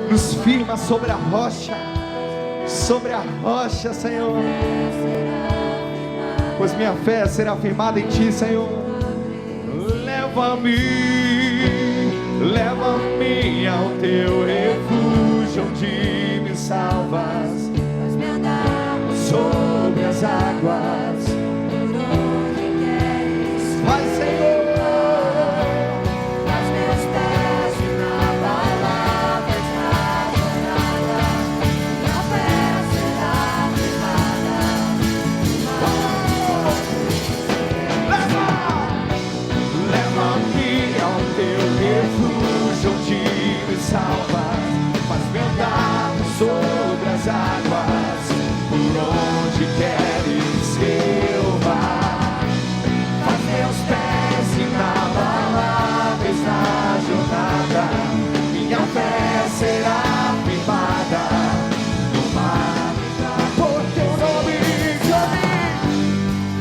Nos firma sobre a rocha, Senhor. Pois minha fé será firmada em Ti, Senhor. Leva-me ao Teu refúgio, onde me salvas. Faz-me andar sobre as águas, por onde queres. Vai, Senhor. Faz meus pés inabaláveis na jornada. Minha fé será firmada. Leva-me ao Teu refúgio, onde me salvas. Faz-me andar sobre as águas, por onde queres que eu vá. Faz meus pés inabaláveis na jornada. Minha fé será firmada no mar. Por Teu nome,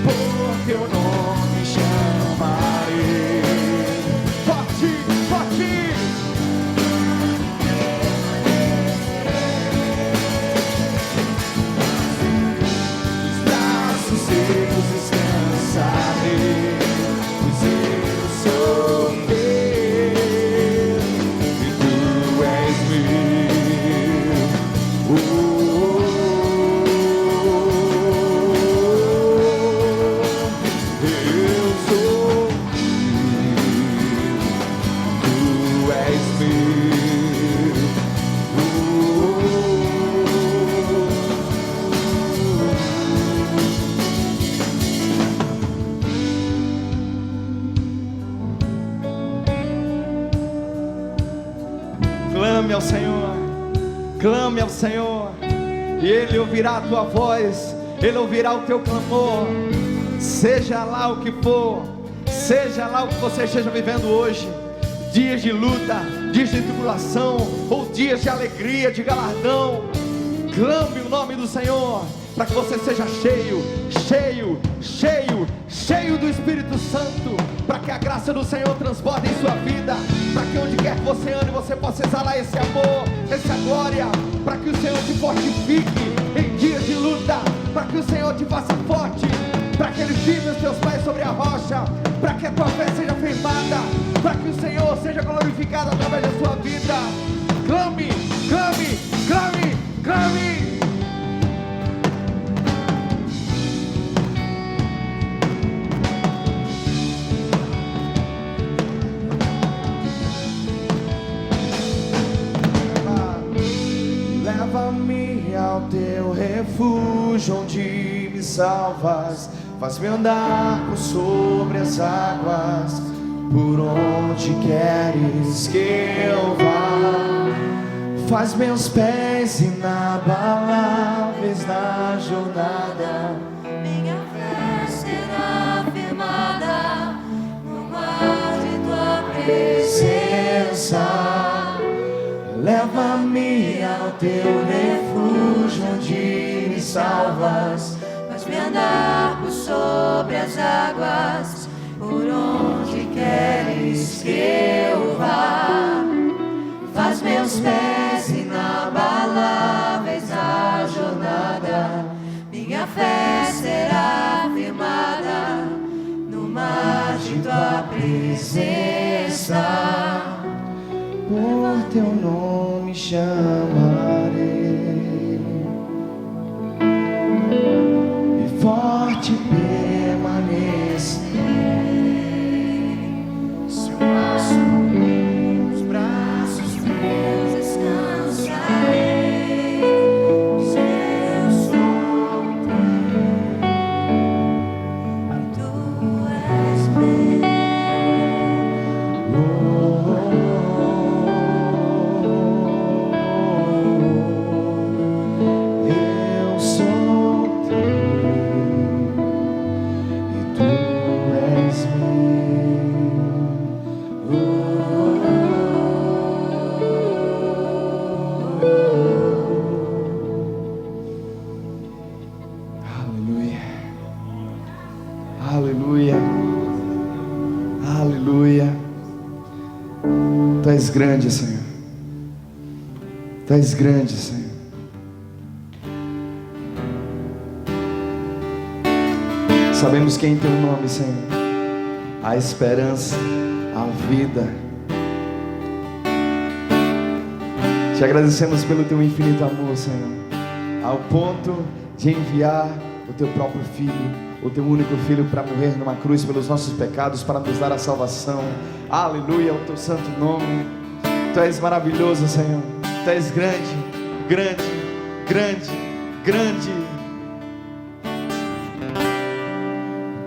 por Teu nome chamarei. Forte, forte. Nos braços Teus descansarei, pois eu sou Teu e Tu és meu. Eu sou Teu, Tu és meu. Clame ao Senhor, clame ao Senhor, e Ele ouvirá a tua voz, Ele ouvirá o teu clamor. Seja lá o que for, seja lá o que você esteja vivendo hoje, dias de luta, dias de tribulação, ou dias de alegria, de galardão, clame o nome do Senhor, para que você seja cheio do Espírito Santo, para que a graça do Senhor transborde em sua vida, para que onde quer que você ande, você possa exalar esse amor, essa glória, para que o Senhor te fortifique em dias de luta, para que o Senhor te faça forte, para que Ele firme os teus pés sobre a rocha, para que a tua fé seja firmada, para que o Senhor seja glorificado através da sua vida. Clame, clame, clame, clame. Leva-me ao Teu refúgio, onde me salvas. Faz-me andar por sobre as águas, por onde queres que eu vá. Faz meus pés inabaláveis na jornada. Minha fé será firmada no mar de Tua presença. Leva-me ao Teu refúgio, onde me salvas. Faz-me andar por sobre as águas, por onde queres que eu vá. Faz meus pés inabaláveis na jornada. Minha fé será firmada no mar de Tua presença. Por Teu nome chamarei, e forte permanecerei. Se eu passo nos braços Teus Descansarei, se eu sou Teu e Tu és meu. Tu és grande, Senhor. Tu és grande, Senhor. Sabemos que em Teu nome, Senhor, há esperança, há vida. Te agradecemos pelo Teu infinito amor, Senhor, ao ponto de enviar o Teu próprio Filho, o Teu único Filho, para morrer numa cruz pelos nossos pecados, para nos dar a salvação. Aleluia, ao Teu santo nome. Tu és maravilhoso, Senhor. Tu és grande, grande, grande, grande.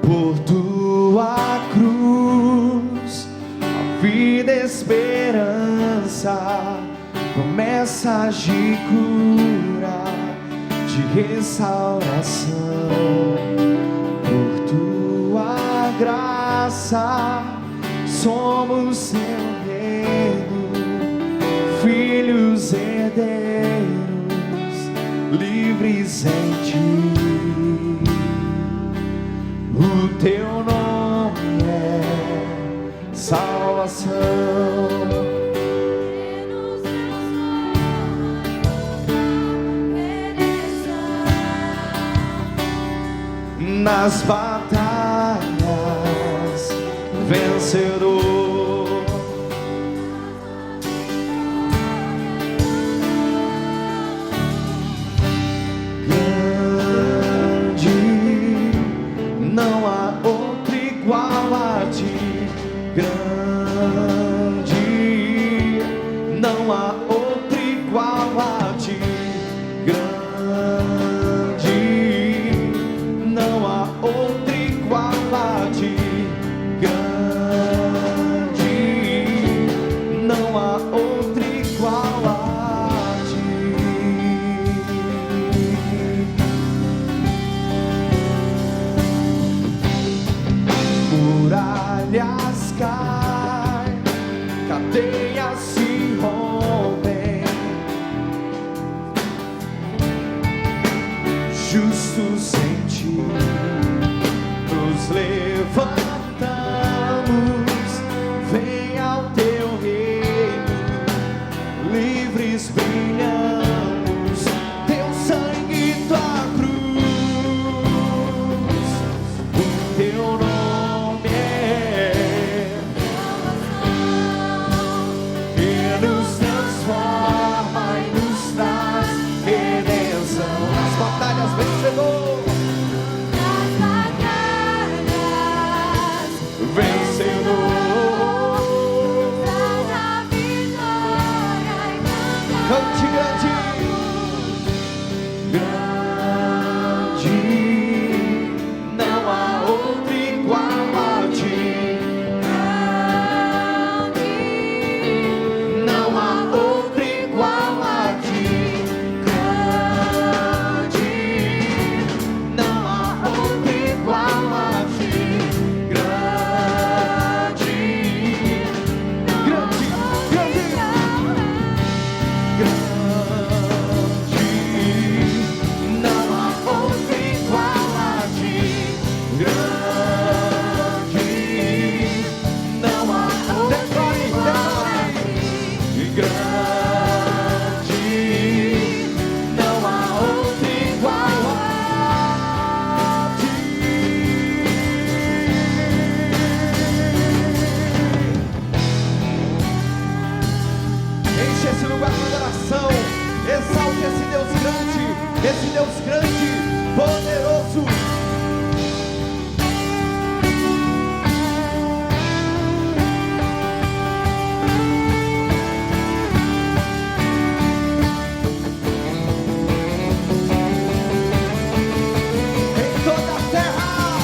Por Tua cruz, a vida e esperança, promessas de cura, de restauração. Por Tua graça, somos Teu reino, filhos herdeiros, livres em Ti. O Teu nome é salvação. Nas batalhas, vencedor. Grande, não há outro igual a Ti. Grande, não há outro igual a Ti. Muralhas caem, cadeias se rompem, justos em Ti nos levantamos, vem ao Teu reino, livres brilhamos, Teu sangue e Tua cruz, o Teu nome vencedor, nas batalhas, vencedor, na vitória e cante grande, grande, não há outro igual a Ti. Grande, não há outro igual a Ti. Exalte esse Deus grande, poderoso. Em toda a terra,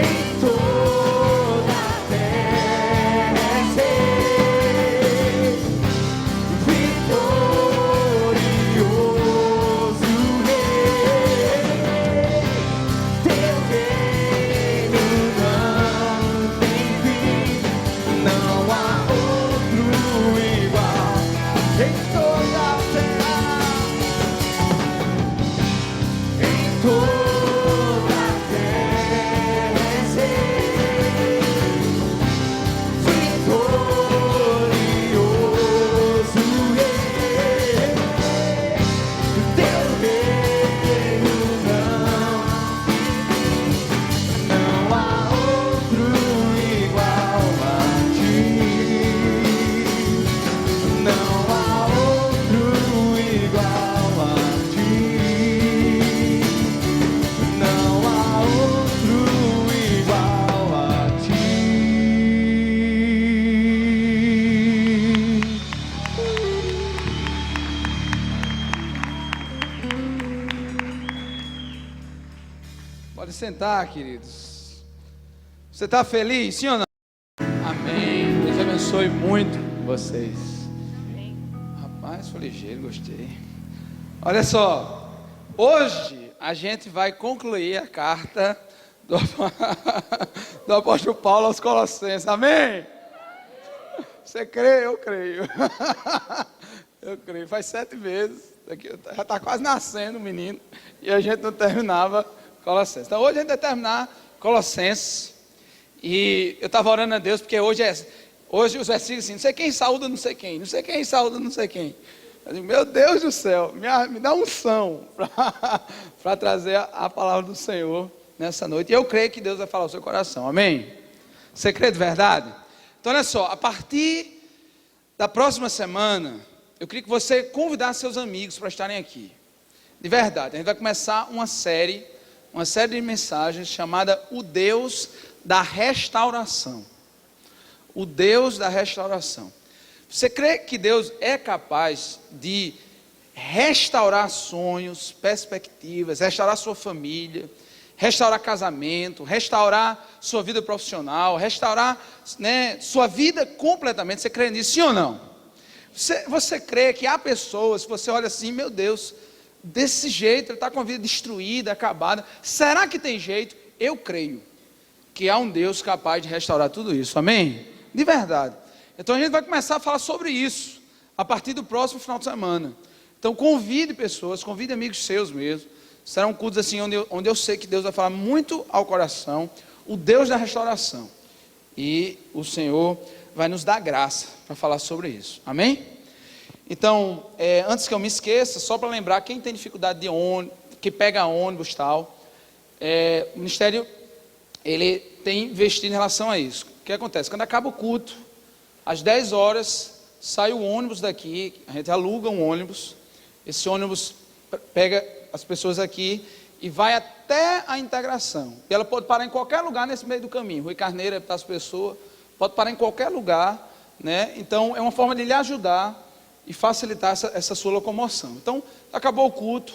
em toda a terra, vitorioso Rei. Vitorioso Rei. Pode sentar, queridos. Você está feliz, sim ou não? Amém. Deus abençoe muito vocês. Rapaz, foi ligeiro, gostei. Olha só, hoje a gente vai concluir a carta do apóstolo Paulo aos Colossenses. Amém? Você crê? Eu creio. Eu creio. Faz 7 vezes. Já está quase nascendo o menino. E a gente não terminava Colossenses. Então hoje a gente vai terminar Colossenses. E eu estava orando a Deus, porque hoje os versículos assim, não sei quem saúda não sei quem, não sei quem saúda não sei quem. Eu digo, meu Deus do céu, me dá unção para trazer a palavra do Senhor nessa noite. E eu creio que Deus vai falar ao seu coração, amém? Você crê de verdade? Então olha só, a partir da próxima semana, eu queria que você convidasse seus amigos para estarem aqui. De verdade, a gente vai começar uma série de mensagens chamada O Deus da Restauração. O Deus da Restauração. Você crê que Deus é capaz de restaurar sonhos, perspectivas, restaurar sua família, restaurar casamento, restaurar sua vida profissional, restaurar, né, sua vida completamente? Você crê nisso, sim ou não? Você crê que há pessoas, você olha assim, meu Deus, desse jeito, ele está com a vida destruída, acabada. Será que tem jeito? Eu creio que há um Deus capaz de restaurar tudo isso, amém? De verdade. Então a gente vai começar a falar sobre isso a partir do próximo final de semana. Então convide pessoas, convide amigos seus mesmo. Serão cultos assim onde eu sei que Deus vai falar muito ao coração, o Deus da restauração. E o Senhor vai nos dar graça para falar sobre isso, amém? Então, antes que eu me esqueça, só para lembrar, quem tem dificuldade de ônibus, que pega ônibus e tal, o ministério, ele tem investido em relação a isso. O que acontece? Quando acaba o culto, às 10 horas, sai o ônibus daqui, a gente aluga um ônibus, esse ônibus pega as pessoas aqui e vai até a integração. E ela pode parar em qualquer lugar nesse meio do caminho. Rui Carneiro é para as pessoas, pode parar em qualquer lugar, né? Então é uma forma de lhe ajudar e facilitar essa sua locomoção. Então, acabou o culto,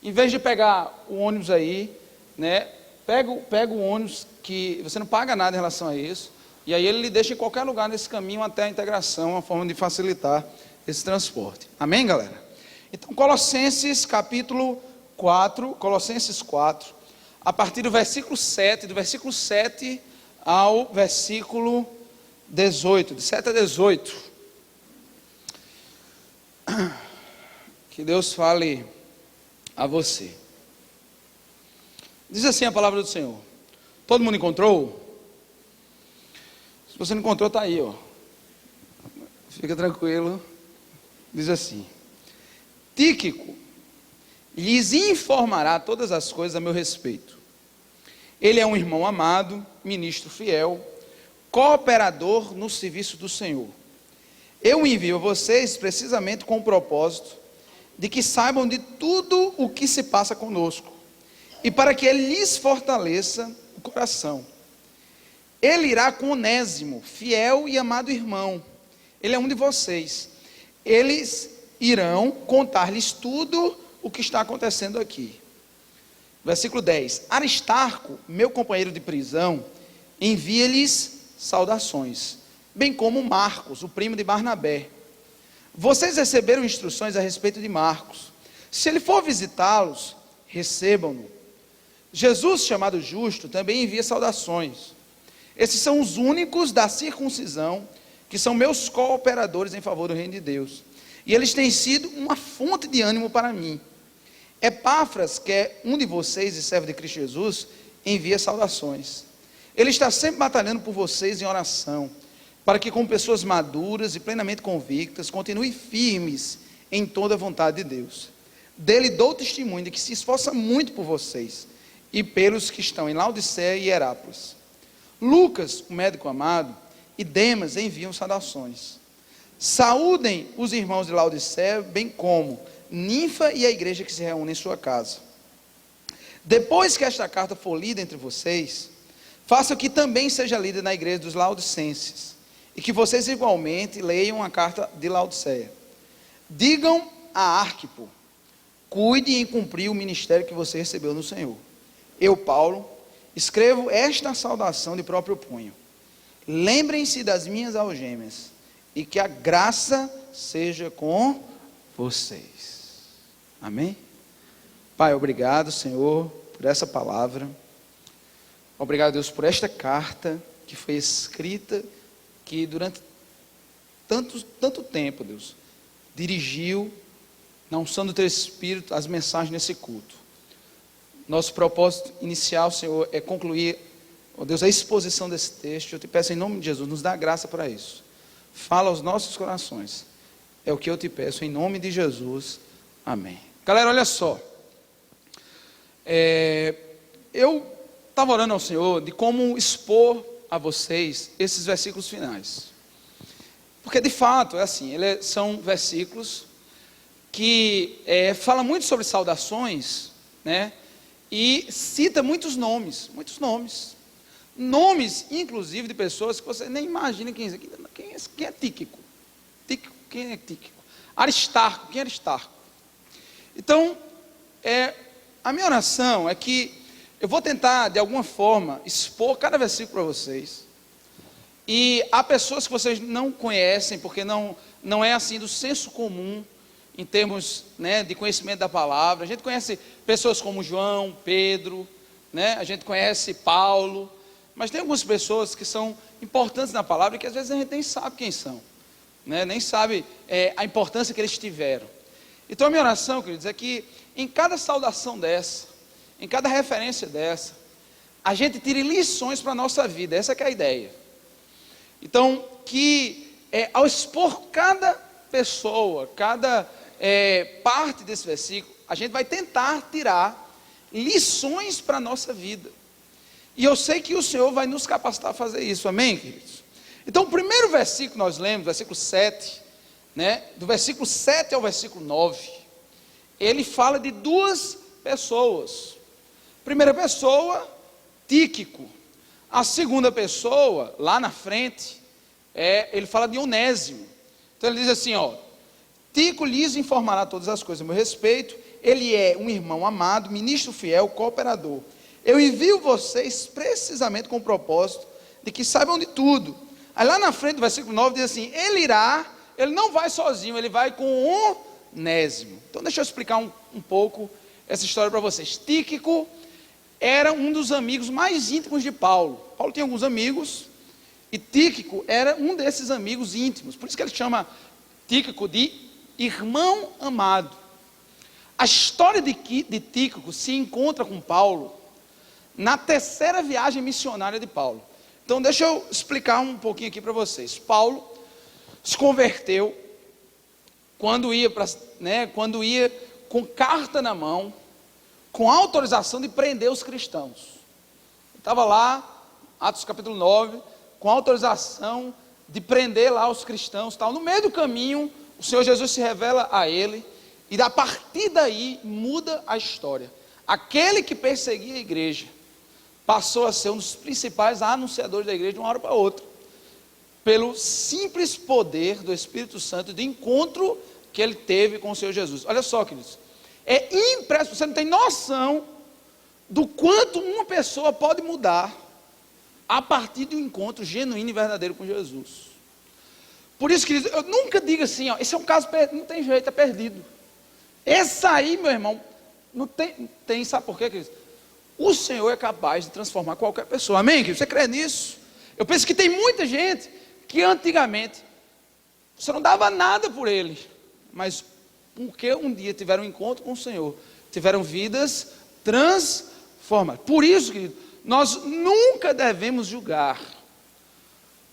em vez de pegar o ônibus aí, né? Pega o ônibus, que você não paga nada em relação a isso, e aí ele lhe deixa em qualquer lugar nesse caminho até a integração, uma forma de facilitar esse transporte. Amém, galera? Então, Colossenses capítulo 4, Colossenses 4, a partir do versículo 7, do versículo 7 ao versículo 18, de 7 a 18. Que Deus fale a você. Diz assim a palavra do Senhor. Todo mundo encontrou? Se você não encontrou, está aí, ó. Fica tranquilo. Diz assim: Tíquico lhes informará todas as coisas a meu respeito. Ele é um irmão amado, ministro fiel, cooperador no serviço do Senhor. Eu envio a vocês precisamente com o propósito de que saibam de tudo o que se passa conosco, e para que ele lhes fortaleça o coração. Ele irá com Onésimo, fiel e amado irmão. Ele é um de vocês. Eles irão contar-lhes tudo o que está acontecendo aqui. Versículo 10. Aristarco, meu companheiro de prisão, envia-lhes saudações, bem como Marcos, o primo de Barnabé. Vocês receberam instruções a respeito de Marcos. Se ele for visitá-los, recebam-no. Jesus, chamado Justo, também envia saudações. Esses são os únicos da circuncisão que são meus cooperadores em favor do reino de Deus. E eles têm sido uma fonte de ânimo para mim. Epáfras, que é um de vocês e servo de Cristo Jesus, envia saudações. Ele está sempre batalhando por vocês em oração, para que como pessoas maduras e plenamente convictas, continuem firmes em toda a vontade de Deus. Dele dou testemunho de que se esforça muito por vocês e pelos que estão em Laodiceia e Herápolis. Lucas, o médico amado, e Demas enviam saudações. Saúdem os irmãos de Laodiceia, bem como Ninfa e a igreja que se reúne em sua casa. Depois que esta carta for lida entre vocês, façam que também seja lida na igreja dos laodicenses, e que vocês igualmente leiam a carta de Laodiceia. Digam a Arquipo: cuide em cumprir o ministério que você recebeu no Senhor. Eu, Paulo, escrevo esta saudação de próprio punho. Lembrem-se das minhas algemas, e que a graça seja com vocês. Amém? Pai, obrigado, Senhor, por essa palavra. Obrigado, Deus, por esta carta que foi escrita, que durante tanto tempo, Deus, dirigiu, na unção do Teu Espírito, as mensagens nesse culto. Nosso propósito inicial, Senhor, é concluir, ó Deus, a exposição desse texto. Eu te peço em nome de Jesus, nos dá graça para isso. Fala aos nossos corações. É o que eu te peço em nome de Jesus. Amém. Galera, olha só. Eu estava orando ao Senhor de como expor a vocês esses versículos finais. Porque de fato, é assim, são versículos que falam muito sobre saudações, né? E cita muitos nomes. Nomes, inclusive, de pessoas que você nem imagina quem é. Quem é Tíquico? Quem é Tíquico? Aristarco, quem é Aristarco? Então, a minha oração é que eu vou tentar, de alguma forma, expor cada versículo para vocês. E há pessoas que vocês não conhecem, porque não é assim do senso comum, em termos, né, de conhecimento da palavra. A gente conhece pessoas como João, Pedro, né? A gente conhece Paulo, mas tem algumas pessoas que são importantes na palavra e que às vezes a gente nem sabe quem são, né? Nem sabe a importância que eles tiveram. Então a minha oração, queridos, é que em cada saudação dessa, em cada referência dessa, a gente tire lições para a nossa vida. Essa que é a ideia. Então, que ao expor cada pessoa, cada parte desse versículo, a gente vai tentar tirar lições para a nossa vida. E eu sei que o Senhor vai nos capacitar a fazer isso, amém, queridos? Então, o primeiro versículo que nós lemos, versículo 7, né, do versículo 7 ao versículo 9, ele fala de duas pessoas. Primeira pessoa, Tíquico. A segunda pessoa, lá na frente, ele fala de Onésimo. Então ele diz assim, Tíquico lhes informará todas as coisas a meu respeito. Ele é um irmão amado, ministro fiel, cooperador. Eu envio vocês precisamente com o propósito de que saibam de tudo. Aí lá na frente do versículo 9 diz assim, ele não vai sozinho, ele vai com Onésimo. Então deixa eu explicar um pouco essa história para vocês. Tíquico era um dos amigos mais íntimos de Paulo. Paulo tinha alguns amigos, e Tíquico era um desses amigos íntimos. Por isso que ele chama Tíquico de irmão amado. A história de Tíquico se encontra com Paulo na terceira viagem missionária de Paulo. Então deixa eu explicar um pouquinho aqui para vocês. Paulo se converteu quando ia com carta na mão, com autorização de prender os cristãos. Estava lá, Atos capítulo 9, com autorização de prender lá os cristãos, tal. No meio do caminho, o Senhor Jesus se revela a ele, e a partir daí muda a história. Aquele que perseguia a igreja passou a ser um dos principais anunciadores da igreja de uma hora para outra, pelo simples poder do Espírito Santo, de encontro que ele teve com o Senhor Jesus. Olha só, queridos, é impressionante, você não tem noção do quanto uma pessoa pode mudar a partir de um encontro genuíno e verdadeiro com Jesus. Por isso, queridos, eu nunca digo assim, esse é um caso, não tem jeito, é perdido. Esse aí, meu irmão, não tem, sabe por quê, queridos? O Senhor é capaz de transformar qualquer pessoa, amém, queridos? Você crê nisso? Eu penso que tem muita gente que antigamente você não dava nada por ele, mas porque um dia tiveram um encontro com o Senhor, tiveram vidas transformadas. Por isso, querido, nós nunca devemos julgar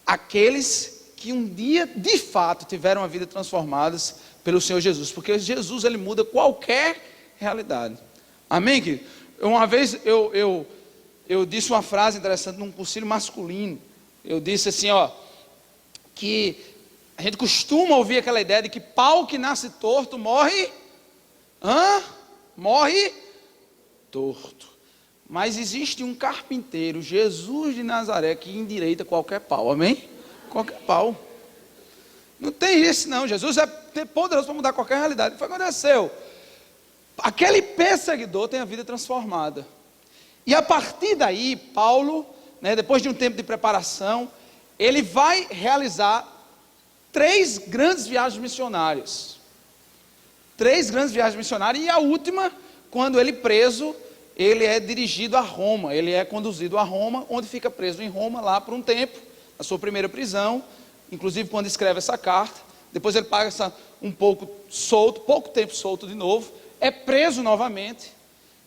aqueles que um dia, de fato, tiveram a vida transformadas pelo Senhor Jesus, porque Jesus, ele muda qualquer realidade, amém, querido? Uma vez eu disse uma frase interessante num concílio masculino. Eu disse assim, que a gente costuma ouvir aquela ideia de que pau que nasce torto morre torto. Mas existe um carpinteiro, Jesus de Nazaré, que endireita qualquer pau, amém? Qualquer pau. Não tem esse não, Jesus é poderoso para mudar qualquer realidade. O que aconteceu? Aquele perseguidor tem a vida transformada. E a partir daí, Paulo, né, depois de um tempo de preparação, ele vai realizar 3 grandes viagens missionárias. 3 grandes viagens missionárias, e a última, quando ele preso, ele é dirigido a Roma, ele é conduzido a Roma, onde fica preso em Roma lá por um tempo, a sua primeira prisão, inclusive quando escreve essa carta. Depois ele passa um pouco solto, pouco tempo solto de novo, é preso novamente.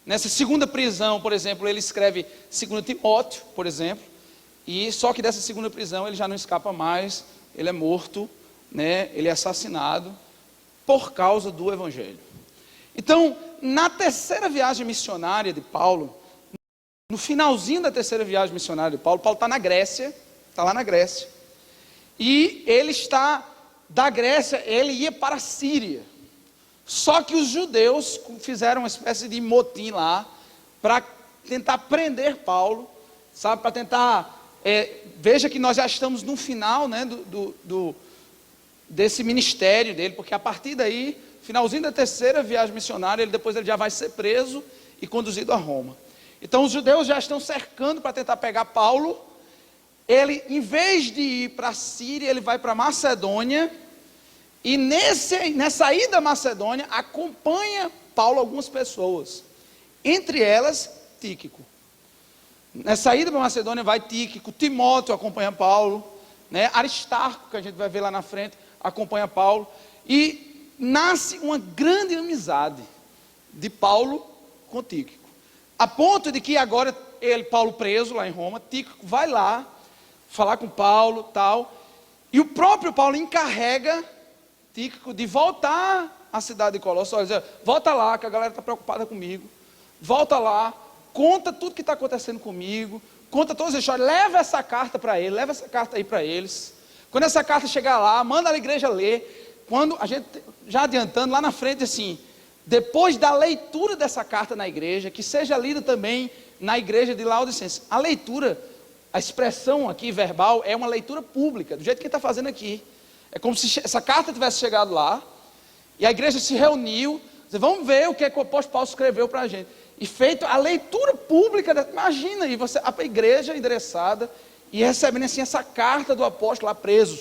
Nessa segunda prisão, por exemplo, ele escreve 2 Timóteo, por exemplo, e só que dessa segunda prisão ele já não escapa mais, ele é morto, né, ele é assassinado por causa do Evangelho. Então, na terceira viagem missionária de Paulo, no finalzinho da terceira viagem missionária de Paulo, Paulo está na Grécia, está lá na Grécia, e ele está da Grécia, ele ia para a Síria. Só que os judeus fizeram uma espécie de motim lá, para tentar prender Paulo, sabe, para tentar, veja que nós já estamos no final, né, desse ministério dele, porque a partir daí, finalzinho da terceira viagem missionária, depois ele já vai ser preso e conduzido a Roma. Então os judeus já estão cercando para tentar pegar Paulo. Ele, em vez de ir para a Síria, ele vai para a Macedônia, e nessa ida à Macedônia, acompanha Paulo algumas pessoas, entre elas Tíquico. Nessa ida para a Macedônia vai Tíquico, Timóteo acompanha Paulo, né? Aristarco, que a gente vai ver lá na frente, acompanha Paulo, e nasce uma grande amizade de Paulo com Tíquico, a ponto de que agora Paulo preso lá em Roma, Tíquico vai lá falar com Paulo, tal, e o próprio Paulo encarrega Tíquico de voltar à cidade de Colossos. Olha, volta lá, que a galera está preocupada comigo, volta lá, conta tudo que está acontecendo comigo, conta todas as histórias, leva essa carta para ele, leva essa carta aí para eles. Quando essa carta chegar lá, manda a igreja ler. Quando a gente, já adiantando, lá na frente assim, depois da leitura dessa carta na igreja, que seja lida também na igreja de Laodicense. A leitura, a expressão aqui verbal é uma leitura pública, do jeito que ele está fazendo aqui. É como se essa carta tivesse chegado lá, e a igreja se reuniu, vamos ver o que o apóstolo Paulo escreveu para a gente. E feito a leitura pública, imagina aí, você, a igreja endereçada, e recebendo assim essa carta do apóstolo lá presos.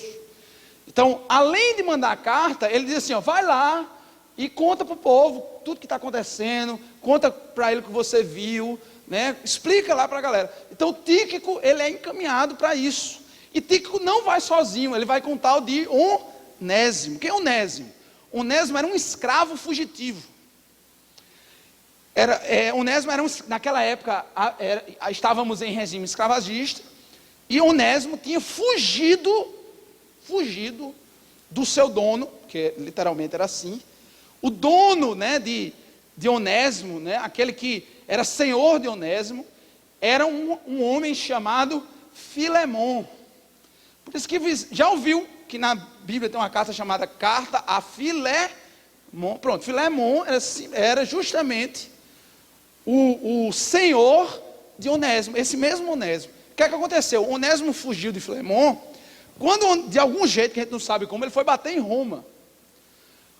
Então, além de mandar a carta, ele diz assim, ó, vai lá e conta para o povo tudo que está acontecendo, conta para ele o que você viu, né? Explica lá para a galera. Então, Tíquico, ele é encaminhado para isso. E Tíquico não vai sozinho, ele vai com o tal de Onésimo. Quem é Onésimo? Onésimo era um escravo fugitivo. Onésimo era naquela época, estávamos em regime escravagista, e Onésimo tinha fugido do seu dono, que literalmente era assim. O dono, né, de Onésimo, né, aquele que era senhor de Onésimo, era um homem chamado Filemon. Por isso que já ouviu que na Bíblia tem uma carta chamada Carta a Filemon. Pronto, Filemon era justamente o senhor de Onésimo, esse mesmo Onésimo. O que é que aconteceu? Onésimo fugiu de Filemon, quando de algum jeito, que a gente não sabe como, ele foi bater em Roma.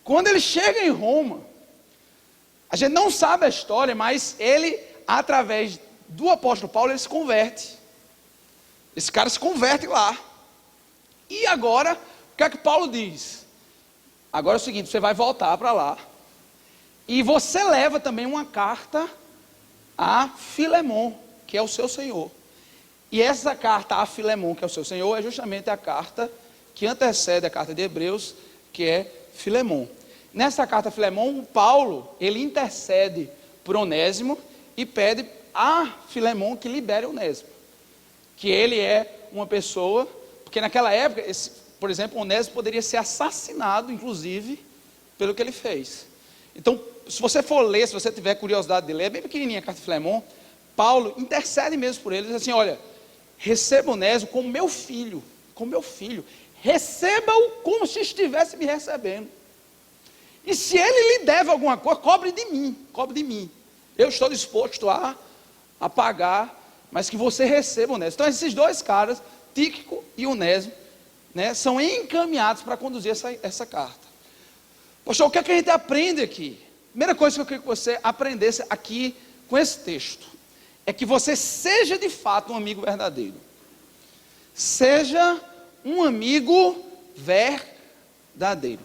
Quando ele chega em Roma, a gente não sabe a história, mas ele, através do apóstolo Paulo, ele se converte. Esse cara se converte lá. E agora, o que é que Paulo diz? Agora é o seguinte, você vai voltar para lá, e você leva também uma carta a Filemon, que é o seu senhor. E essa carta a Filemon, que é o seu senhor, é justamente a carta que antecede a carta de Hebreus, que é Filemon. Nessa carta a Filemon, Paulo, ele intercede por Onésimo e pede a Filemon que libere Onésimo. Que ele é uma pessoa, porque naquela época, por exemplo, Onésimo poderia ser assassinado, inclusive, pelo que ele fez. Então, se você for ler, se você tiver curiosidade de ler, é bem pequenininha a carta de Filemon, Paulo intercede mesmo por ele, diz assim, olha, receba Onésimo como meu filho, receba-o como se estivesse me recebendo. E se ele lhe deve alguma coisa, cobre de mim. Eu estou disposto a pagar, mas que você receba Onésimo. Então esses dois caras, Tíquico e Onésimo, né, são encaminhados para conduzir essa carta. Poxa, o que é que a gente aprende aqui? Primeira coisa que eu queria que você aprendesse aqui com esse texto, é que você seja de fato um amigo verdadeiro. Seja um amigo verdadeiro.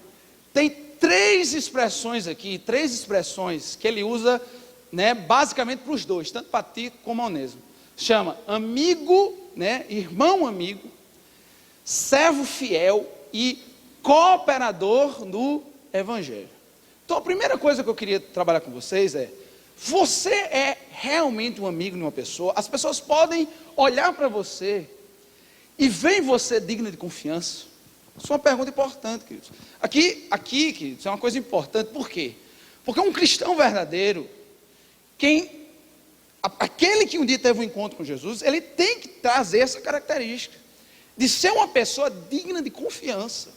Tem 3 expressões aqui, 3 expressões que ele usa, né, basicamente para os dois, tanto para ti como Onésimo. Chama amigo, né, irmão amigo, servo fiel e cooperador no Evangelho. Então a primeira coisa que eu queria trabalhar com vocês é: você é realmente um amigo de uma pessoa? As pessoas podem olhar para você e ver em você digno de confiança? Isso é uma pergunta importante, queridos. Aqui, queridos, é uma coisa importante. Por quê? Porque um cristão verdadeiro, aquele que um dia teve um encontro com Jesus, ele tem que trazer essa característica de ser uma pessoa digna de confiança,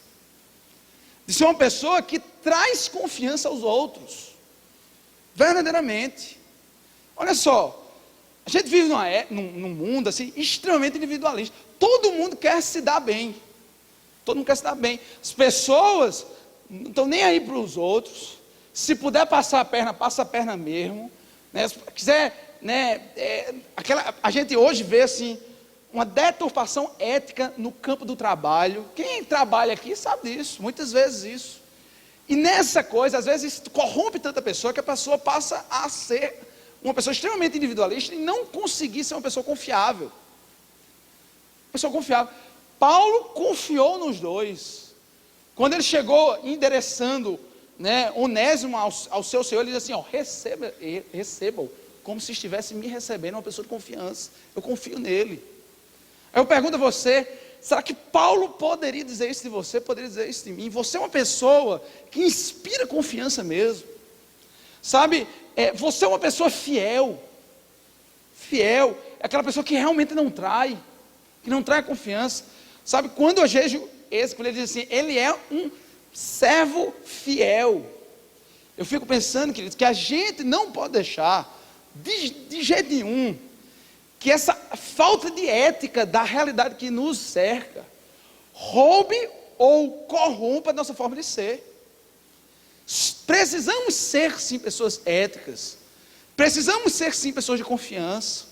de ser uma pessoa que traz confiança aos outros, verdadeiramente. Olha só, a gente vive num mundo assim, extremamente individualista. Todo mundo quer se dar bem, todo mundo quer se dar bem. As pessoas não estão nem aí para os outros. Se puder passar a perna, passa a perna mesmo, né? Se quiser, né, a gente hoje vê assim uma deturpação ética no campo do trabalho. Quem trabalha aqui sabe disso, muitas vezes isso. E nessa coisa, às vezes, corrompe tanta pessoa que a pessoa passa a ser uma pessoa extremamente individualista e não conseguir ser uma pessoa confiável. Pessoa confiável. Paulo confiou nos dois. Quando ele chegou endereçando, né, Onésimo ao seu senhor, ele diz assim: ó, receba-o como se estivesse me recebendo, uma pessoa de confiança. Eu confio nele. Aí eu pergunto a você: será que Paulo poderia dizer isso de você? Poderia dizer isso de mim? Você é uma pessoa que inspira confiança mesmo, sabe? Você é uma pessoa fiel. Fiel é aquela pessoa que realmente não trai, que não trai a confiança. Sabe, quando eu vejo quando ele diz assim, ele é um servo fiel, eu fico pensando, queridos, que a gente não pode deixar de jeito nenhum que essa falta de ética da realidade que nos cerca roube ou corrompa a nossa forma de ser. Precisamos ser sim pessoas éticas, precisamos ser sim pessoas de confiança,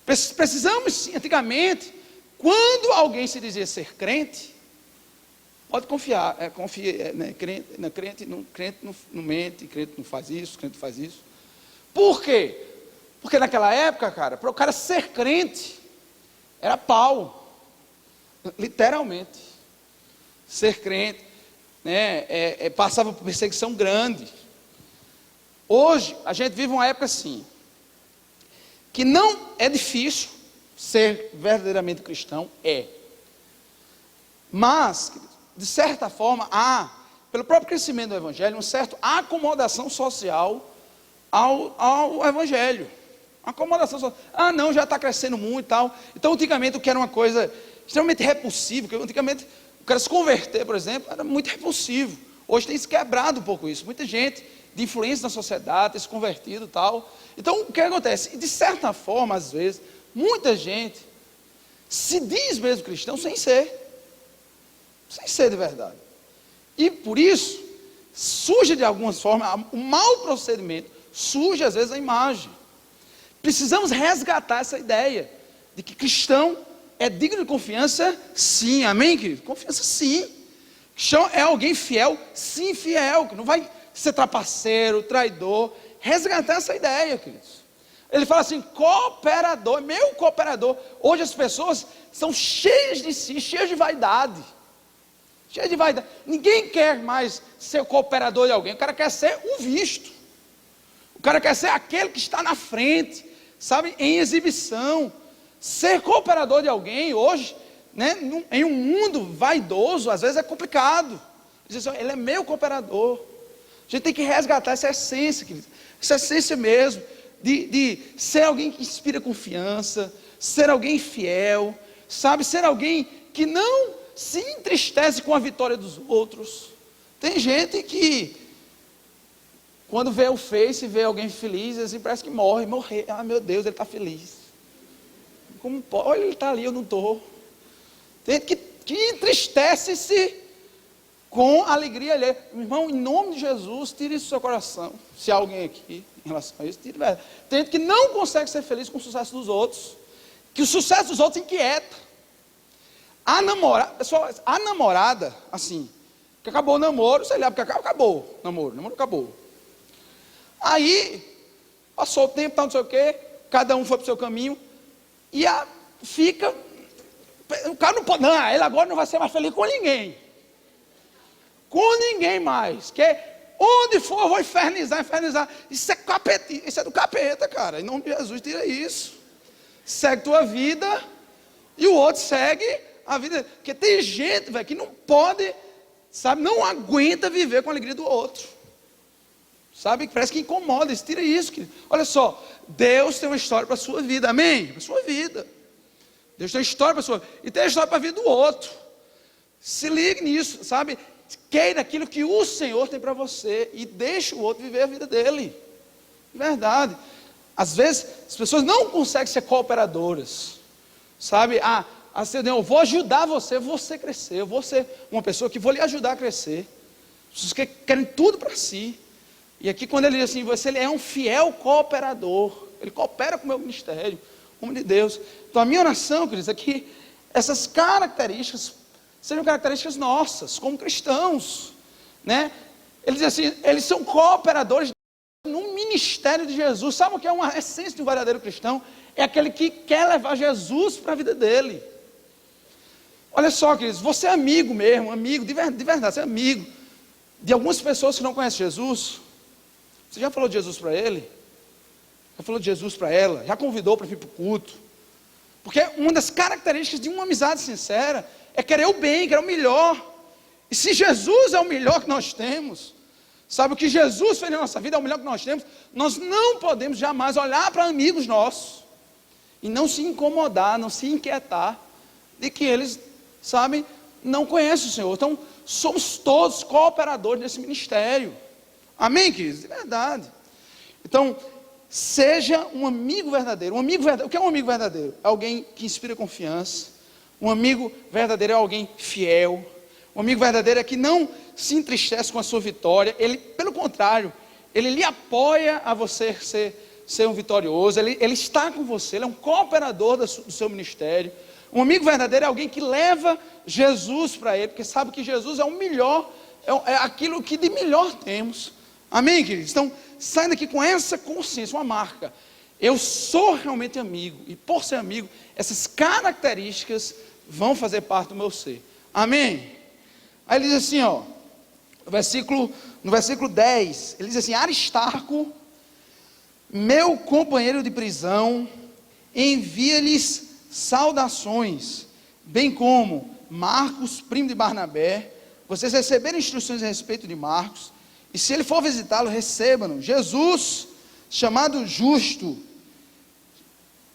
precisamos sim. Antigamente, quando alguém se dizia ser crente, pode confiar, né? Crente não mente, crente não faz isso, crente não faz isso. Por quê? Porque naquela época, cara, para o cara ser crente, era pau, literalmente. Ser crente, né, passava por perseguição grande. Hoje, a gente vive uma época assim, que não é difícil ser verdadeiramente cristão, mas, de certa forma, há, pelo próprio crescimento do Evangelho, uma certa acomodação social ao Evangelho. Acomodação social. Ah, não, já está crescendo muito e tal. Então, antigamente, o que era uma coisa extremamente repulsiva, porque antigamente, o cara se converter, por exemplo, era muito repulsivo. Hoje tem se quebrado um pouco isso. Muita gente de influência na sociedade tem se convertido e tal. Então, o que acontece? De certa forma, às vezes, muita gente se diz mesmo cristão sem ser de verdade. E por isso, surge de algumas formas, o mau procedimento, surge às vezes a imagem. Precisamos resgatar essa ideia de que cristão é digno de confiança, sim, amém, querido? Confiança, sim. Cristão é alguém fiel, sim, fiel, que não vai ser trapaceiro, traidor. Resgatar essa ideia, queridos. Ele fala assim, cooperador, meu cooperador. Hoje as pessoas são cheias de si, cheias de vaidade. Cheias de vaidade. Ninguém quer mais ser cooperador de alguém, o cara quer ser o visto. O cara quer ser aquele que está na frente, sabe, em exibição. Ser cooperador de alguém hoje, né, em um mundo vaidoso, às vezes é complicado. Diz assim, ele é meu cooperador. A gente tem que resgatar essa essência, querido, essa essência mesmo, de ser alguém que inspira confiança, ser alguém fiel, sabe, ser alguém que não se entristece com a vitória dos outros. Tem gente que, quando vê o Face, vê alguém feliz, assim, parece que morre. Ah, meu Deus, ele está feliz. Como pode? Olha, ele está ali, eu não estou. Tem gente que entristece-se com alegria alheia. Irmão, em nome de Jesus, tire isso do seu coração. Se há alguém aqui, em relação a isso. Tem gente que não consegue ser feliz com o sucesso dos outros, que o sucesso dos outros inquieta. Pessoal, a namorada, assim, que acabou o namoro, sei lá, porque acabou o namoro acabou. Aí, passou o tempo, não sei o quê, cada um foi para o seu caminho, e o cara não pode, não, ele agora não vai ser mais feliz com ninguém. Com ninguém mais, que onde for eu vou infernizar. Isso é capeta, isso é do capeta, cara. Em nome de Jesus, tira isso. Segue tua vida e o outro segue a vida. Porque tem gente, velho, que não pode, sabe, não aguenta viver com a alegria do outro. Sabe, parece que incomoda isso, tira isso, querido. Olha só, Deus tem uma história para a sua vida, amém? Para a sua vida. Deus tem uma história para a sua vida, e tem uma história para a vida do outro. Se ligue nisso, sabe? Queira aquilo que o Senhor tem para você e deixe o outro viver a vida dele. Verdade. Às vezes as pessoas não conseguem ser cooperadoras. Sabe? Assim, eu vou ajudar você crescer. Eu vou ser uma pessoa que vou lhe ajudar a crescer. As pessoas que querem tudo para si. E aqui quando ele diz assim, ele é um fiel cooperador. Ele coopera com o meu ministério, como de Deus. Então a minha oração, queridos, é que essas características sejam características nossas, como cristãos, né? Ele diz assim, eles são cooperadores no ministério de Jesus. Sabe o que é uma essência de um verdadeiro cristão? É aquele que quer levar Jesus para a vida dele. Olha só, queridos, você é amigo mesmo, amigo, de verdade, você é amigo de algumas pessoas que não conhecem Jesus. Você já falou de Jesus para ele? Já falou de Jesus para ela? Já convidou para vir para o culto? Porque uma das características de uma amizade sincera é querer o bem, querer o melhor. E se Jesus é o melhor que nós temos, sabe, o que Jesus fez na nossa vida é o melhor que nós temos, nós não podemos jamais olhar para amigos nossos e não se incomodar, não se inquietar de que eles, sabe, não conhecem o Senhor. Então, somos todos cooperadores nesse ministério. Amém, queridos? De verdade. Então, seja um amigo verdadeiro. Um amigo verdadeiro. O que é um amigo verdadeiro? É alguém que inspira confiança. Um amigo verdadeiro é alguém fiel. Um amigo verdadeiro é que não se entristece com a sua vitória. Ele, pelo contrário, ele lhe apoia a você ser um vitorioso. Ele está com você, ele é um cooperador do seu ministério. Um amigo verdadeiro é alguém que leva Jesus para ele, porque sabe que Jesus é o melhor, é aquilo que de melhor temos. Amém, queridos? Então, saindo daqui com essa consciência, uma marca. Eu sou realmente amigo, e por ser amigo, essas características vão fazer parte do meu ser. Amém? Aí ele diz assim, ó, no versículo 10, ele diz assim, Aristarco, meu companheiro de prisão, envia-lhes saudações, bem como Marcos, primo de Barnabé. Vocês receberam instruções a respeito de Marcos, e se ele for visitá-lo, recebam-no. Jesus, chamado Justo,